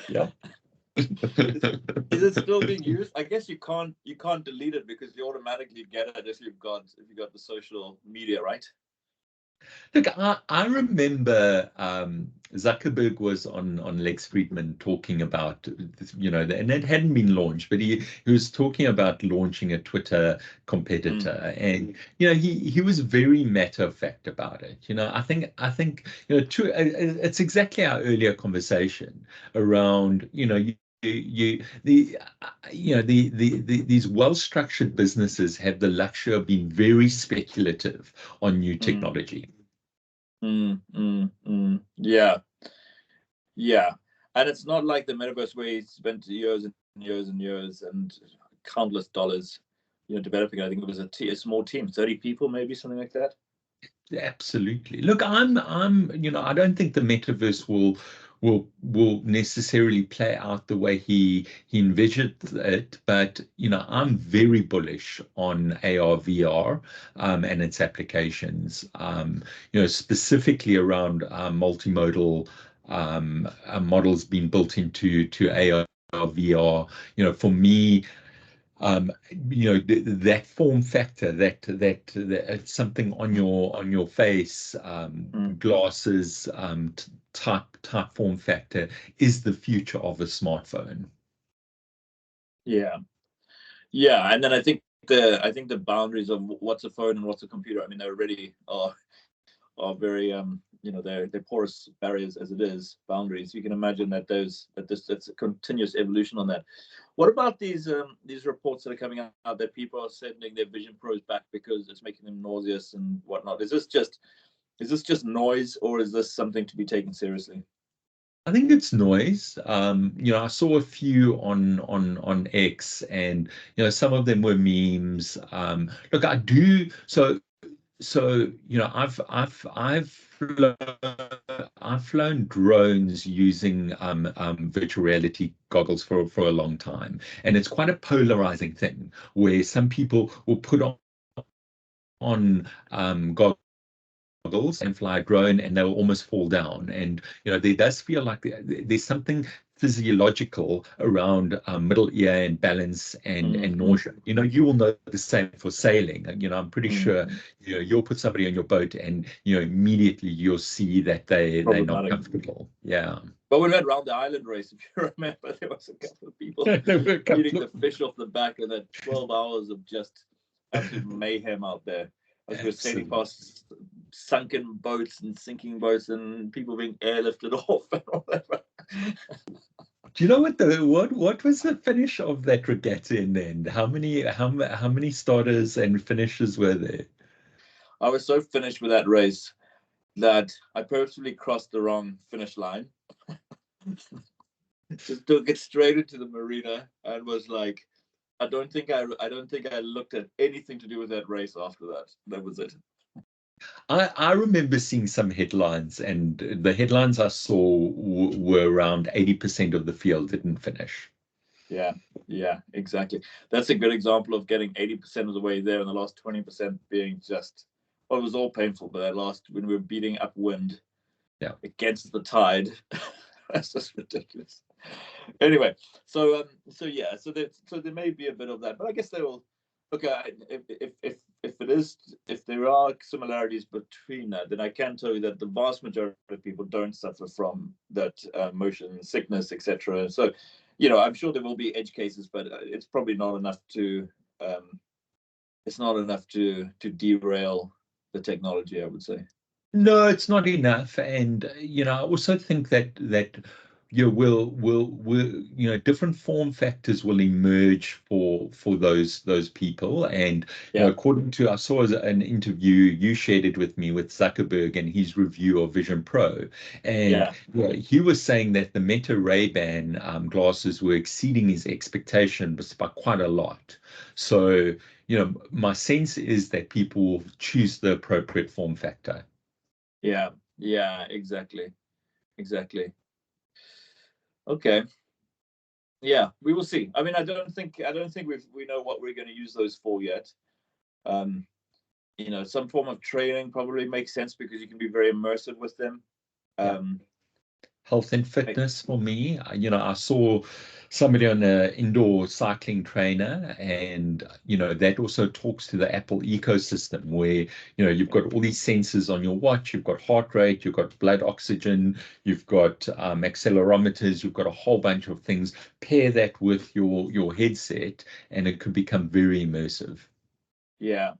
Yeah. Is it still being used? I guess you can't delete it because you automatically get it if you've got the social media, right? Look, I remember Zuckerberg was on Lex Fridman talking about, and it hadn't been launched, but he was talking about launching a Twitter competitor, and he was very matter of fact about it. I think it's exactly our earlier conversation around these well-structured businesses have the luxury of being very speculative on new technology. Yeah, and it's not like the metaverse where he spent years and years and years and countless dollars, developing. I think it was a small team, 30 people, maybe something like that. Absolutely. Look, I don't think the metaverse will necessarily play out the way he envisioned it, but I'm very bullish on AR VR and its applications. Specifically around multimodal models being built into AR VR. For me, that form factor, that something on your face, glasses, type form factor is the future of a smartphone. Yeah, and then I think the boundaries of what's a phone and what's a computer, I mean, they already are very you know, they're porous barriers as it is, boundaries. You can imagine that that's a continuous evolution on that. What about these reports that are coming out that people are sending their Vision Pros back because it's making them nauseous and whatnot? Is this just noise, or is this something to be taken seriously? I think it's noise. You know, I saw a few on X, and you know, some of them were memes. Look, I do so you know, I've flown drones using virtual reality goggles for a long time, and it's quite a polarizing thing where some people will put on goggles and fly a drone and they'll almost fall down. And you know, there does feel like there's something physiological around middle ear and balance and nausea. You know, you will know the same for sailing. You know, I'm pretty sure, you know, you'll put somebody on your boat and, you know, immediately you'll see that they're not comfortable. Yeah. But we went around the island race, if you remember, there was a couple of people eating the fish off the back, and then 12 hours of just absolute mayhem out there. As we're sailing past sunken boats and sinking boats and people being airlifted off and whatever. Do you know what was the finish of that regatta in the end? How many starters and finishers were there? I was so finished with that race that I purposely crossed the wrong finish line. Just took it straight into the marina and was like, I don't think I looked at anything to do with that race after that. That was it. I remember seeing some headlines, and the headlines I saw were around 80% of the field didn't finish. Yeah, exactly. That's a good example of getting 80% of the way there and the last 20% being just, well, it was all painful, but that last, when we were beating upwind against the tide, that's just ridiculous. Anyway, so there may be a bit of that, but I guess they will. Okay, if there are similarities between that, then I can tell you that the vast majority of people don't suffer from that motion sickness, etc. So, you know, I'm sure there will be edge cases, but it's probably not enough to derail the technology, I would say. No, it's not enough, and you know, I also think that you know, you know, different form factors will emerge for those people. And you know, according to, I saw an interview, you shared it with me, with Zuckerberg and his review of Vision Pro, and you know, he was saying that the Meta Ray-Ban glasses were exceeding his expectations by quite a lot. So you know, my sense is that people will choose the appropriate form factor. Yeah, exactly. Okay. Yeah, we will see. I mean, I don't think we know what we're going to use those for yet. You know, some form of training probably makes sense because you can be very immersive with them. Health and fitness for me, you know, I saw somebody on an indoor cycling trainer, and you know, that also talks to the Apple ecosystem where, you know, you've got all these sensors on your watch, you've got heart rate, you've got blood oxygen, you've got accelerometers, you've got a whole bunch of things. Pair that with your headset and it could become very immersive. Yeah,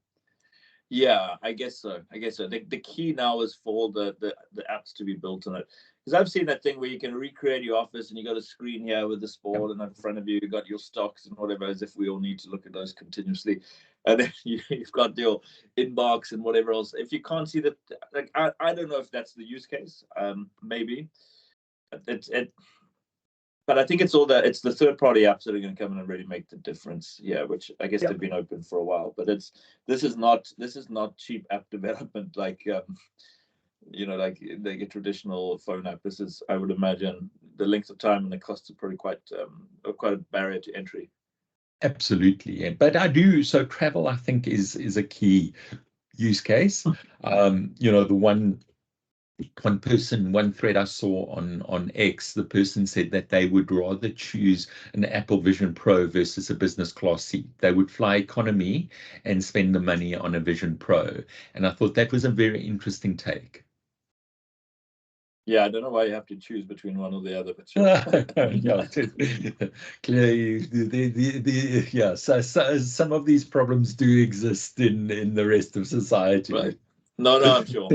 I guess so. The key now is for the apps to be built on it. Because I've seen that thing where you can recreate your office and you got a screen here with the sport, and in front of you, you got your stocks and whatever, as if we all need to look at those continuously. And then you've got your inbox and whatever else. If you can't see that, like, I don't know if that's the use case. Maybe. But I think it's the third-party apps that are going to come in and really make the difference. Yeah, which I guess they've been open for a while, but this is not cheap app development like you know, like a traditional phone app. This is, I would imagine, the length of time and the costs are probably quite a barrier to entry. Absolutely, but so travel, I think, is a key use case. You know, the one thread I saw on X, the person said that they would rather choose an Apple Vision Pro versus a business class seat. They would fly economy and spend the money on a Vision Pro. And I thought that was a very interesting take. Yeah, I don't know why you have to choose between one or the other, but sure. Clearly, so some of these problems do exist in the rest of society. Right. No, I'm sure.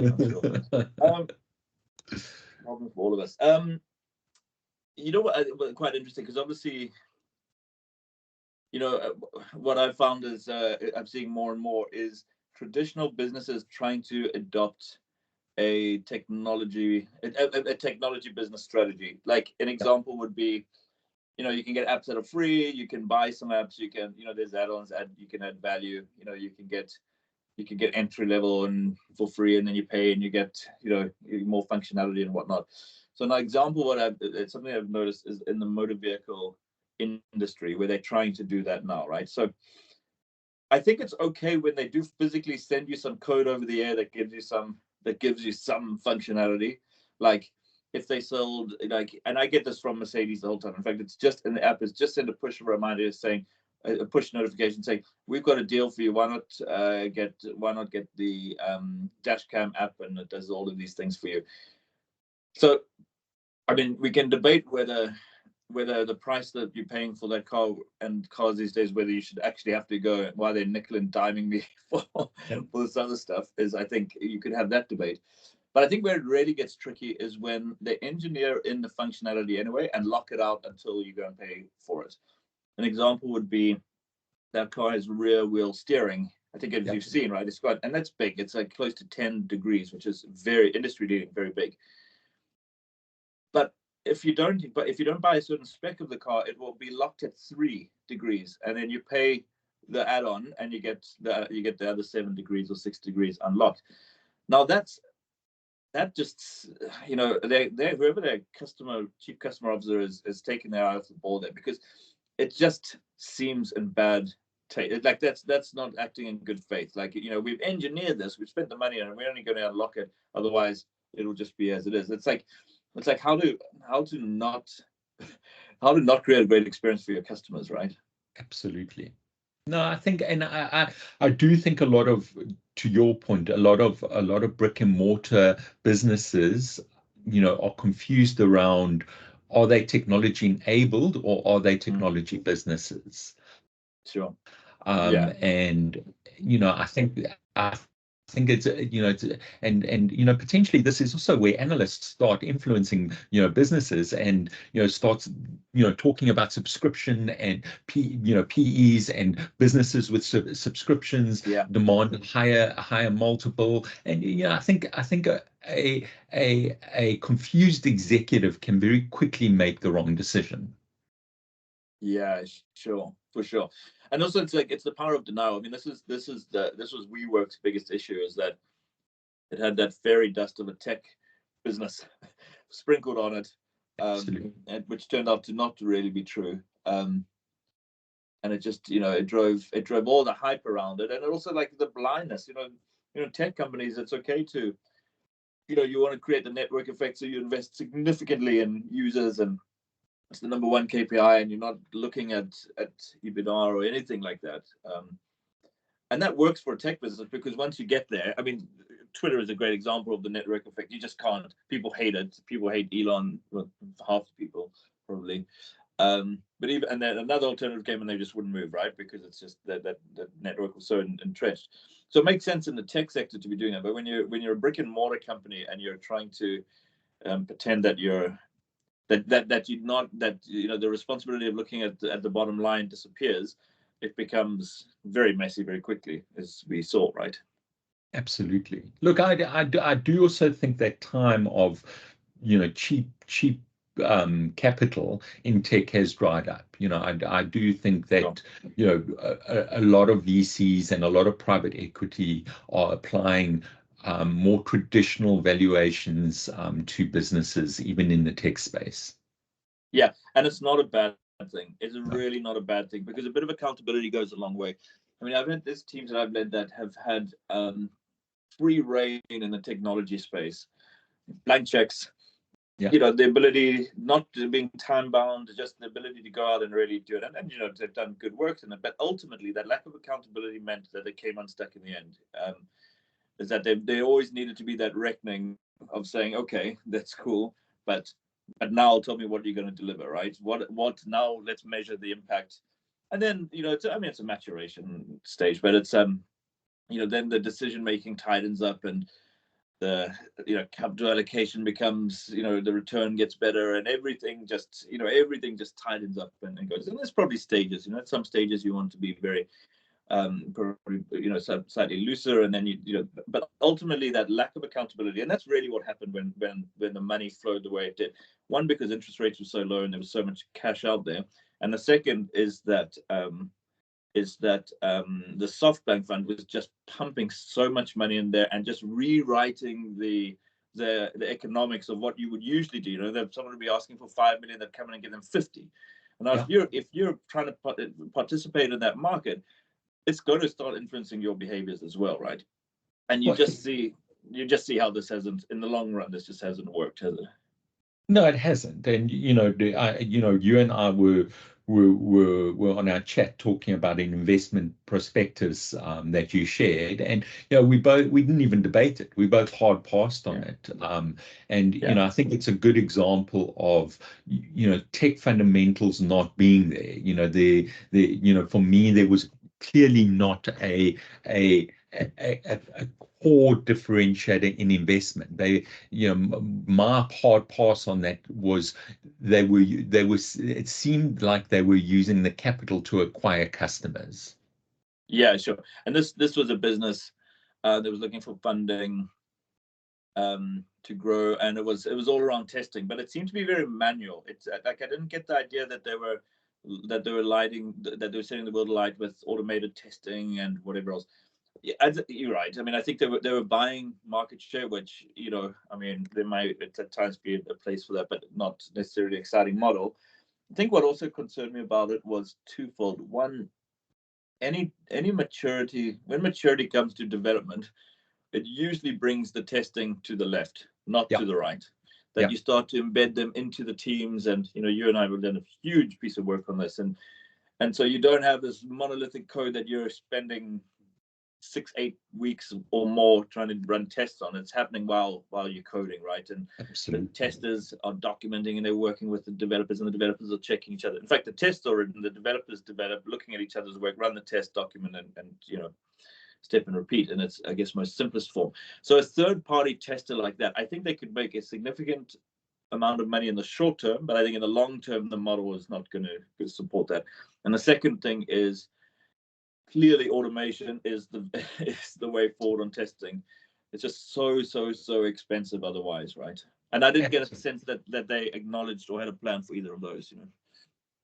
problem for all of us. You know what? Quite interesting, because obviously, you know, what I've found is I'm seeing more and more is traditional businesses trying to adopt a technology business strategy. Like an example would be, you know, you can get apps that are free. You can buy some apps. You can, you know, there's add-ons. You can add value. You know, you can get entry level and for free, and then you pay and you get, you know, more functionality and whatnot. So an example, it's something I've noticed is in the motor vehicle industry, where they're trying to do that now, right? So I think it's okay when they do physically send you some code over the air that gives you some functionality. Like if they sold, like, and I get this from Mercedes the whole time. In fact, it's just in the app, it's just send a push reminder saying, a push notification saying, we've got a deal for you. Why not get the dash cam app, and it does all of these things for you. So I mean, we can debate whether the price that you're paying for that car and cars these days, whether you should actually have to go, why they're nickel and diming me for this other stuff, is, I think you could have that debate. But I think where it really gets tricky is when they engineer in the functionality anyway and lock it out until you go and pay for it. An example would be that car has rear wheel steering. I think as you've seen, right? It's got, and that's big. It's like close to 10 degrees, which is very industry leading, very big. But if you don't buy a certain spec of the car, it will be locked at 3 degrees, and then you pay the add-on and you get the other 7 degrees or 6 degrees unlocked. Now that just, you know, whoever their chief customer officer is taking their eye off the ball there, because it just seems in bad taste. Like that's not acting in good faith. Like, you know, we've engineered this, we've spent the money on it, and we're only going to unlock it. Otherwise, it'll just be as it is. It's like how to not create a great experience for your customers, right? Absolutely. No, I think, and I do think a lot of, to your point, a lot of brick and mortar businesses, you know, are confused around, are they technology enabled or are they technology businesses? Sure. And you know, I think it's, you know, and you know, potentially this is also where analysts start influencing, you know, businesses, and you know, starts, you know, talking about subscription and PEs and businesses with subscriptions demand higher multiple. And you know, I think a confused executive can very quickly make the wrong decision. Yeah, sure, for sure. And also, it's the power of denial. I mean, this was WeWork's biggest issue, is that it had that fairy dust of a tech business sprinkled on it, which turned out to not really be true. And it just, you know, it drove all the hype around it, and also like the blindness. You know, tech companies, it's okay to, you know, you want to create the network effect, so you invest significantly in users, and it's the number one KPI, and you're not looking at EBITDA or anything like that. And that works for a tech business, because once you get there, I mean, Twitter is a great example of the network effect. You just can't. People hate it. People hate Elon. Well, half the people probably. But even, and then another alternative came and they just wouldn't move, right? Because it's just that network was so entrenched. So it makes sense in the tech sector to be doing that. But when you're a brick and mortar company and you're trying to pretend that you're you know, the responsibility of looking at the bottom line disappears, it becomes very messy very quickly, as we saw, right? Absolutely. Look, I do also think that time of, you know, cheap capital in tech has dried up. You know, I do think that, you know, a lot of VCs and a lot of private equity are applying more traditional valuations to businesses, even in the tech space. Yeah, and it's not a bad thing. It's really not a bad thing, because a bit of accountability goes a long way. I mean, I've had these teams that I've led that have had free reign in the technology space, blank checks. You know, the ability not to being time bound, just the ability to go out and really do it. And you know, they've done good work in it, but ultimately that lack of accountability meant that they came unstuck in the end. Is that they always needed to be that reckoning of saying, okay, that's cool, but now tell me what you're going to deliver, right? What now? Let's measure the impact, and then, you know, it's a maturation stage, but it's you know, then the decision making tightens up, and capital allocation becomes, the return gets better, and everything just tightens up and goes. And there's probably stages. At some stages you want to be very probably slightly looser, and then but ultimately that lack of accountability, and that's really what happened when the money flowed the way it did. One, because interest rates were so low and there was so much cash out there, and the second is that the SoftBank fund was just pumping so much money in there and just rewriting the economics of what you would usually do. That someone would be asking for 5 million, they'd come in and give them 50. And now if you're trying to participate in that market, it's going to start influencing your behaviors as well, right? And you just see how this hasn't, in the long run, this just hasn't worked, has it? No, it hasn't. And you and I were on our chat talking about an investment prospectus that you shared, and we didn't even debate it. We both hard passed on it. I think it's a good example of tech fundamentals not being there. For me, there was clearly not a core differentiator in investment. My hard pass on that was it seemed like they were using the capital to acquire customers. Yeah, sure. And this was a business that was looking for funding to grow, and it was all around testing, but it seemed to be very manual. It's like I didn't get the idea that they were setting the world alight with automated testing and whatever else. Yeah, you're right. I mean, I think they were buying market share, which there might at times be a place for that, but not necessarily an exciting model. I think what also concerned me about it was twofold. One, any maturity, when maturity comes to development, it usually brings the testing to the left, not to the right. That you start to embed them into the teams, and you and I have done a huge piece of work on this, and so you don't have this monolithic code that you're spending 6-8 weeks or more trying to run tests on. It's happening while you're coding, right? And absolutely, the testers are documenting, and they're working with the developers, and the developers are checking each other. In fact, the tests are written, the developers develop, looking at each other's work, run the test, document, and step and repeat. And it's, I guess, most simplest form. So a third-party tester like that, I think they could make a significant amount of money in the short term, but I think in the long term, the model is not going to support that. And the second thing is, clearly automation is the way forward on testing. It's just so expensive otherwise, right? And I didn't get a sense that they acknowledged or had a plan for either of those.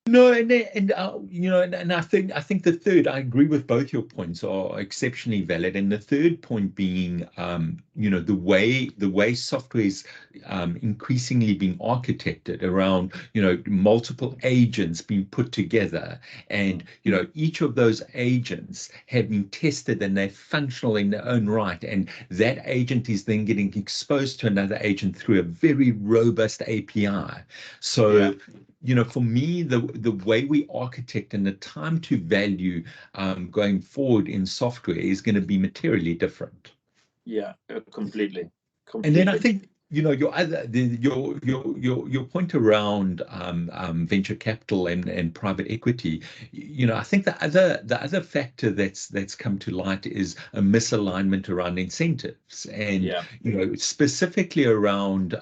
No, and I think the third, I agree with both your points, are exceptionally valid. And the third point being, the way software is increasingly being architected around, multiple agents being put together, and each of those agents have been tested and they're functional in their own right, and that agent is then getting exposed to another agent through a very robust API. So. For me, the way we architect and the time to value going forward in software is going to be materially different. Yeah, completely. And then I think your point around venture capital and private equity. I think the other factor that's come to light is a misalignment around incentives, and specifically around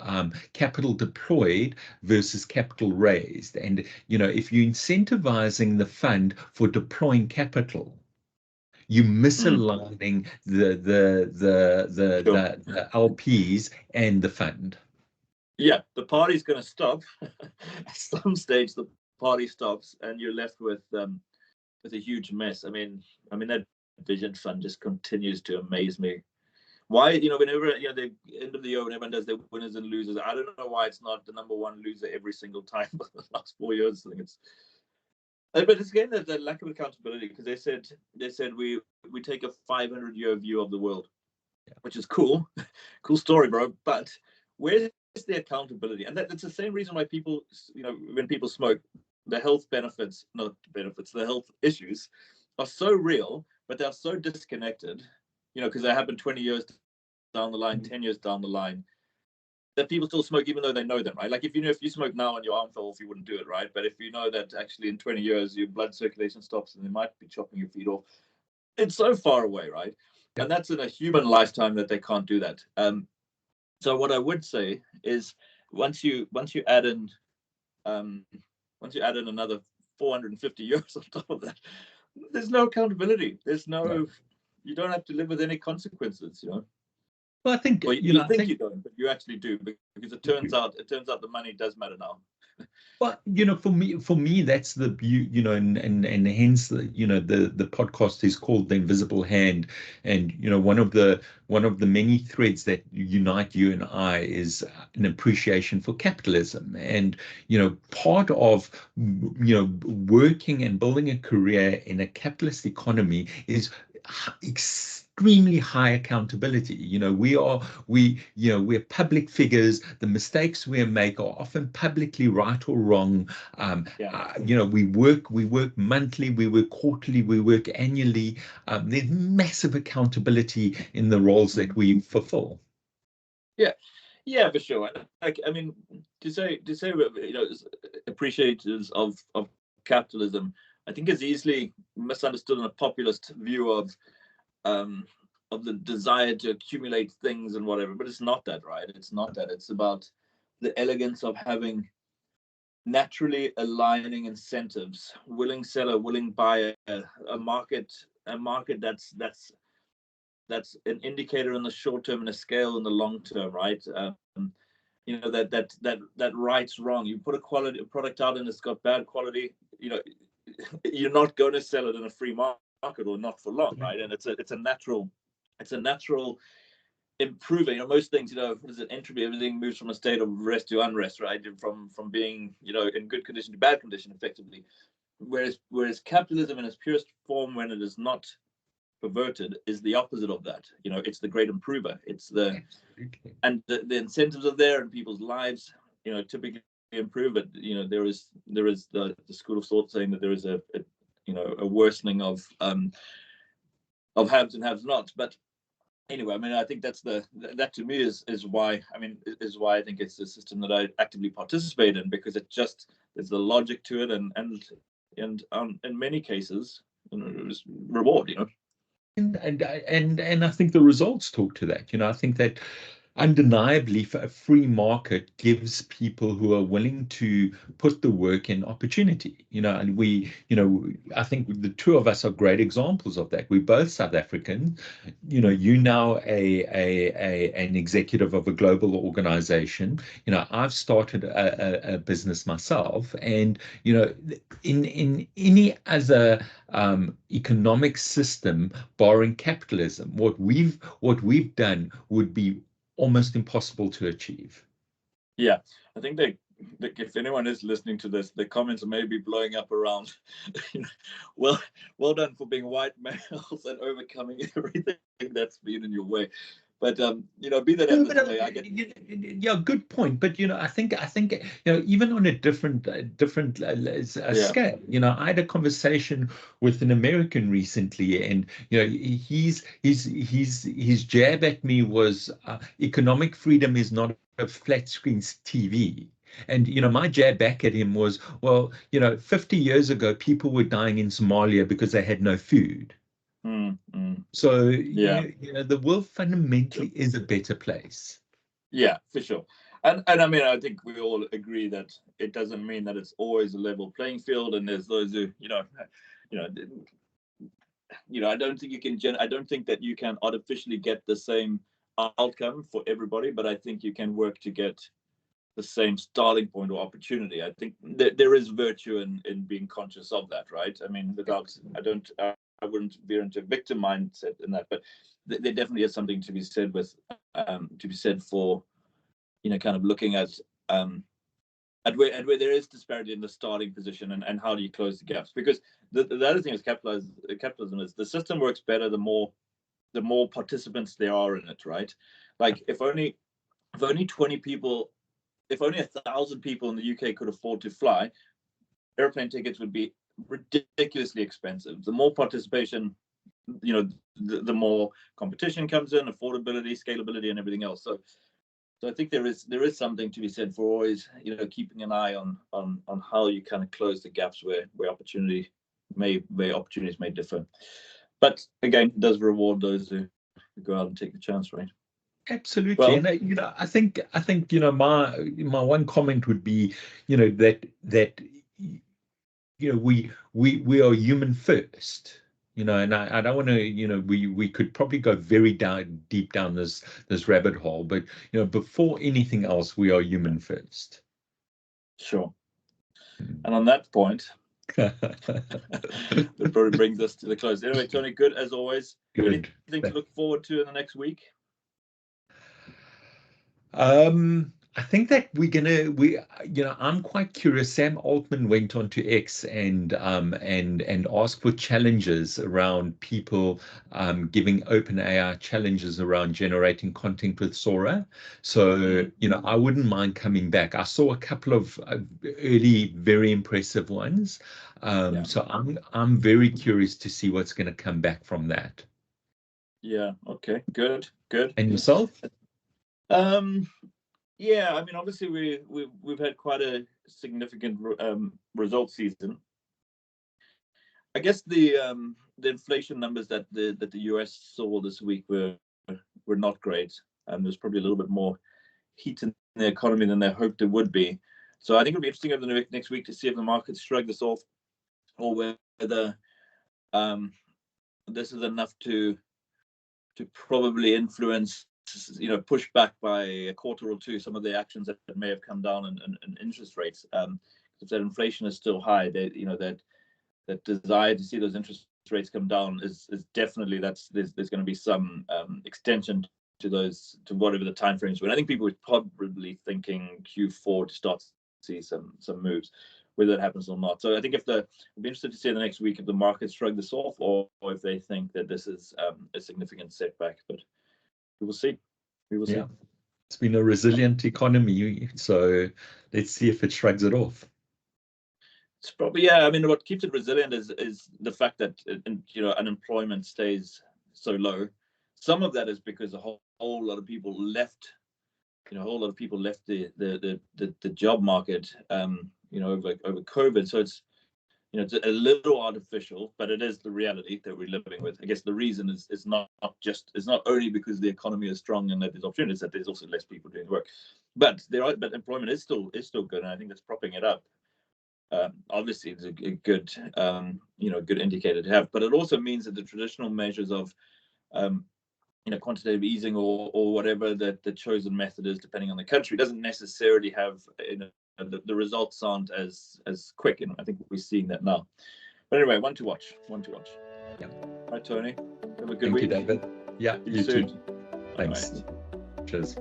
capital deployed versus capital raised. And if you're incentivizing the fund for deploying capital, you're misaligning the LPs and the fund. Yeah, the party's going to stop at some stage. The party stops, and you're left with a huge mess. I mean that Vision Fund just continues to amaze me. Why, whenever the end of the year, when everyone does their winners and losers, I don't know why it's not the number one loser every single time for the last 4 years. I think it's. But it's again the lack of accountability, because they said we take a 500-year view of the world, which is cool, cool story, bro. But where's the accountability? And that's the same reason why people, when people smoke, the health benefits, the health issues are so real, but they're so disconnected, because they happen 20 years down the line, 10 years down the line, that people still smoke even though they know them, right? Like if you smoke now and your arm fell off, you wouldn't do it, right? But if you know that actually in 20 years your blood circulation stops and they might be chopping your feet off, it's so far away, right? And that's in a human lifetime that they can't do that. So what I would say is once you add in another 450 euros on top of that, there's no accountability. There's no, you don't have to live with any consequences, you know. Well, I think, well, you think you don't, but you actually do, because it turns out the money does matter now. Well, you know, for me, that's the beauty, you know, and hence the, you know, the podcast is called The Invisible Hand, and you know, one of the many threads that unite you and I is an appreciation for capitalism, and you know, part of you know working and building a career in a capitalist economy is extremely high accountability. You know, we're public figures. The mistakes we make are often publicly right or wrong. You know, we work monthly, we work quarterly, we work annually. There's massive accountability in the roles that we fulfill. Yeah, for sure. Like, I mean, to say, you know, appreciators of capitalism, I think is easily misunderstood in a populist view of the desire to accumulate things and whatever. But it's not that, right? It's not that. It's about the elegance of having naturally aligning incentives, willing seller, willing buyer, a market that's an indicator in the short term and a scale in the long term, right? You know, that right's wrong. You put a product out and it's got bad quality, you know, you're not going to sell it in a free market, or not for long, right? And it's a natural improving. You know, most things, you know, what is it, entropy? Everything moves from a state of rest to unrest, right? From being, you know, in good condition to bad condition, effectively. Whereas capitalism in its purest form, when it is not perverted, is the opposite of that. You know, it's the great improver. It's the and the incentives are there in people's lives, you know, typically improve. But you know, there is the school of thought saying that there is a you know, a worsening of haves and have nots. But anyway, I mean, I think that to me is why, I mean, is why I think it's a system that I actively participate in, because it just, there's the logic to it, and in many cases, you know, it was reward, you know. And I think the results talk to that. You know, I think that undeniably, a free market gives people who are willing to put the work in opportunity. You know, and you know, I think the two of us are great examples of that. We're both South African. You know, you now an executive of a global organization. You know, I've started a business myself, and you know, in any other economic system, barring capitalism, what we've done would be almost impossible to achieve. Yeah, I think if anyone is listening to this, the comments are maybe blowing up around, you know, well done for being white males and overcoming everything that's been in your way. But you know, be that as it may, I get. Yeah, good point. But you know, I think you know, even on a different scale, you know, I had a conversation with an American recently, and you know, his jab at me was economic freedom is not a flat screen TV. And you know, my jab back at him was, well, you know, 50 years ago, people were dying in Somalia because they had no food. So yeah, you know, the world fundamentally is a better place. Yeah, for sure. And I mean, I think we all agree that it doesn't mean that it's always a level playing field. And there's those who, you know, I don't think you can. I don't think that you can artificially get the same outcome for everybody, but I think you can work to get the same starting point or opportunity. I think there is virtue in being conscious of that, right? I mean, I wouldn't veer into a victim mindset in that, but there definitely is something to be said for, you know, kind of looking at where there is disparity in the starting position, and how do you close the gaps? Because the other thing is capitalism is the system works better the more participants there are in it, right? Like if only 20 people, if only 1,000 people in the UK could afford to fly, airplane tickets would be ridiculously expensive. The more participation, you know, the more competition comes in, affordability, scalability, and everything else. So I think there is something to be said for always, you know, keeping an eye on how you kind of close the gaps where opportunities may differ. But again, it does reward those who go out and take the chance, right? Absolutely. Well, And I think my one comment would be, that we are human first. And I don't want to, we could probably go very deep down this rabbit hole, but before anything else, we are human first. sure. And on that point, that probably brings us to the close. Anyway, Tony, good as always. Good. Anything to look forward to in the next week? I think that I'm quite curious. Sam Altman went on to X and asked for challenges around people giving OpenAI challenges around generating content with Sora. So, I wouldn't mind coming back. I saw a couple of early, very impressive ones. So I'm very curious to see what's going to come back from that. Yeah. Okay. Good. And yourself? Yeah, I mean, obviously we've had quite a significant result season. I guess the inflation numbers that the US saw this week were not great, and there's probably a little bit more heat in the economy than they hoped it would be. So I think it'll be interesting over the next week to see if the markets shrug this off, or whether this is enough to probably influence, push back by a quarter or two some of the actions that may have come down in interest rates. If that inflation is still high, that desire to see those interest rates come down is definitely, there's going to be some extension to whatever the timeframes were. And I think people were probably thinking Q4 to start to see some moves, whether that happens or not. So I think we'll be interested to see in the next week if the markets shrug this off, or if they think that this is a significant setback. But we will see. Yeah. It's been a resilient economy, so let's see if it shrugs it off. It's probably, I mean, what keeps it resilient is the fact that unemployment stays so low. Some of that is because a whole lot of people left. A whole lot of people left the job market over COVID. So it's a little artificial, but it is the reality that we're living with. I guess the reason is not only because the economy is strong and that there's opportunities, that there's also less people doing the work. But employment is still good, and I think that's propping it up. Obviously, it's a good good indicator to have. But it also means that the traditional measures of quantitative easing or whatever the chosen method is, depending on the country, doesn't necessarily have the results aren't as quick, and I think we're seeing that now. But anyway, one to watch. Yeah. Hi, Tony. Have a good week. Thank you, David. Yeah, you too. Thanks. Bye. Cheers.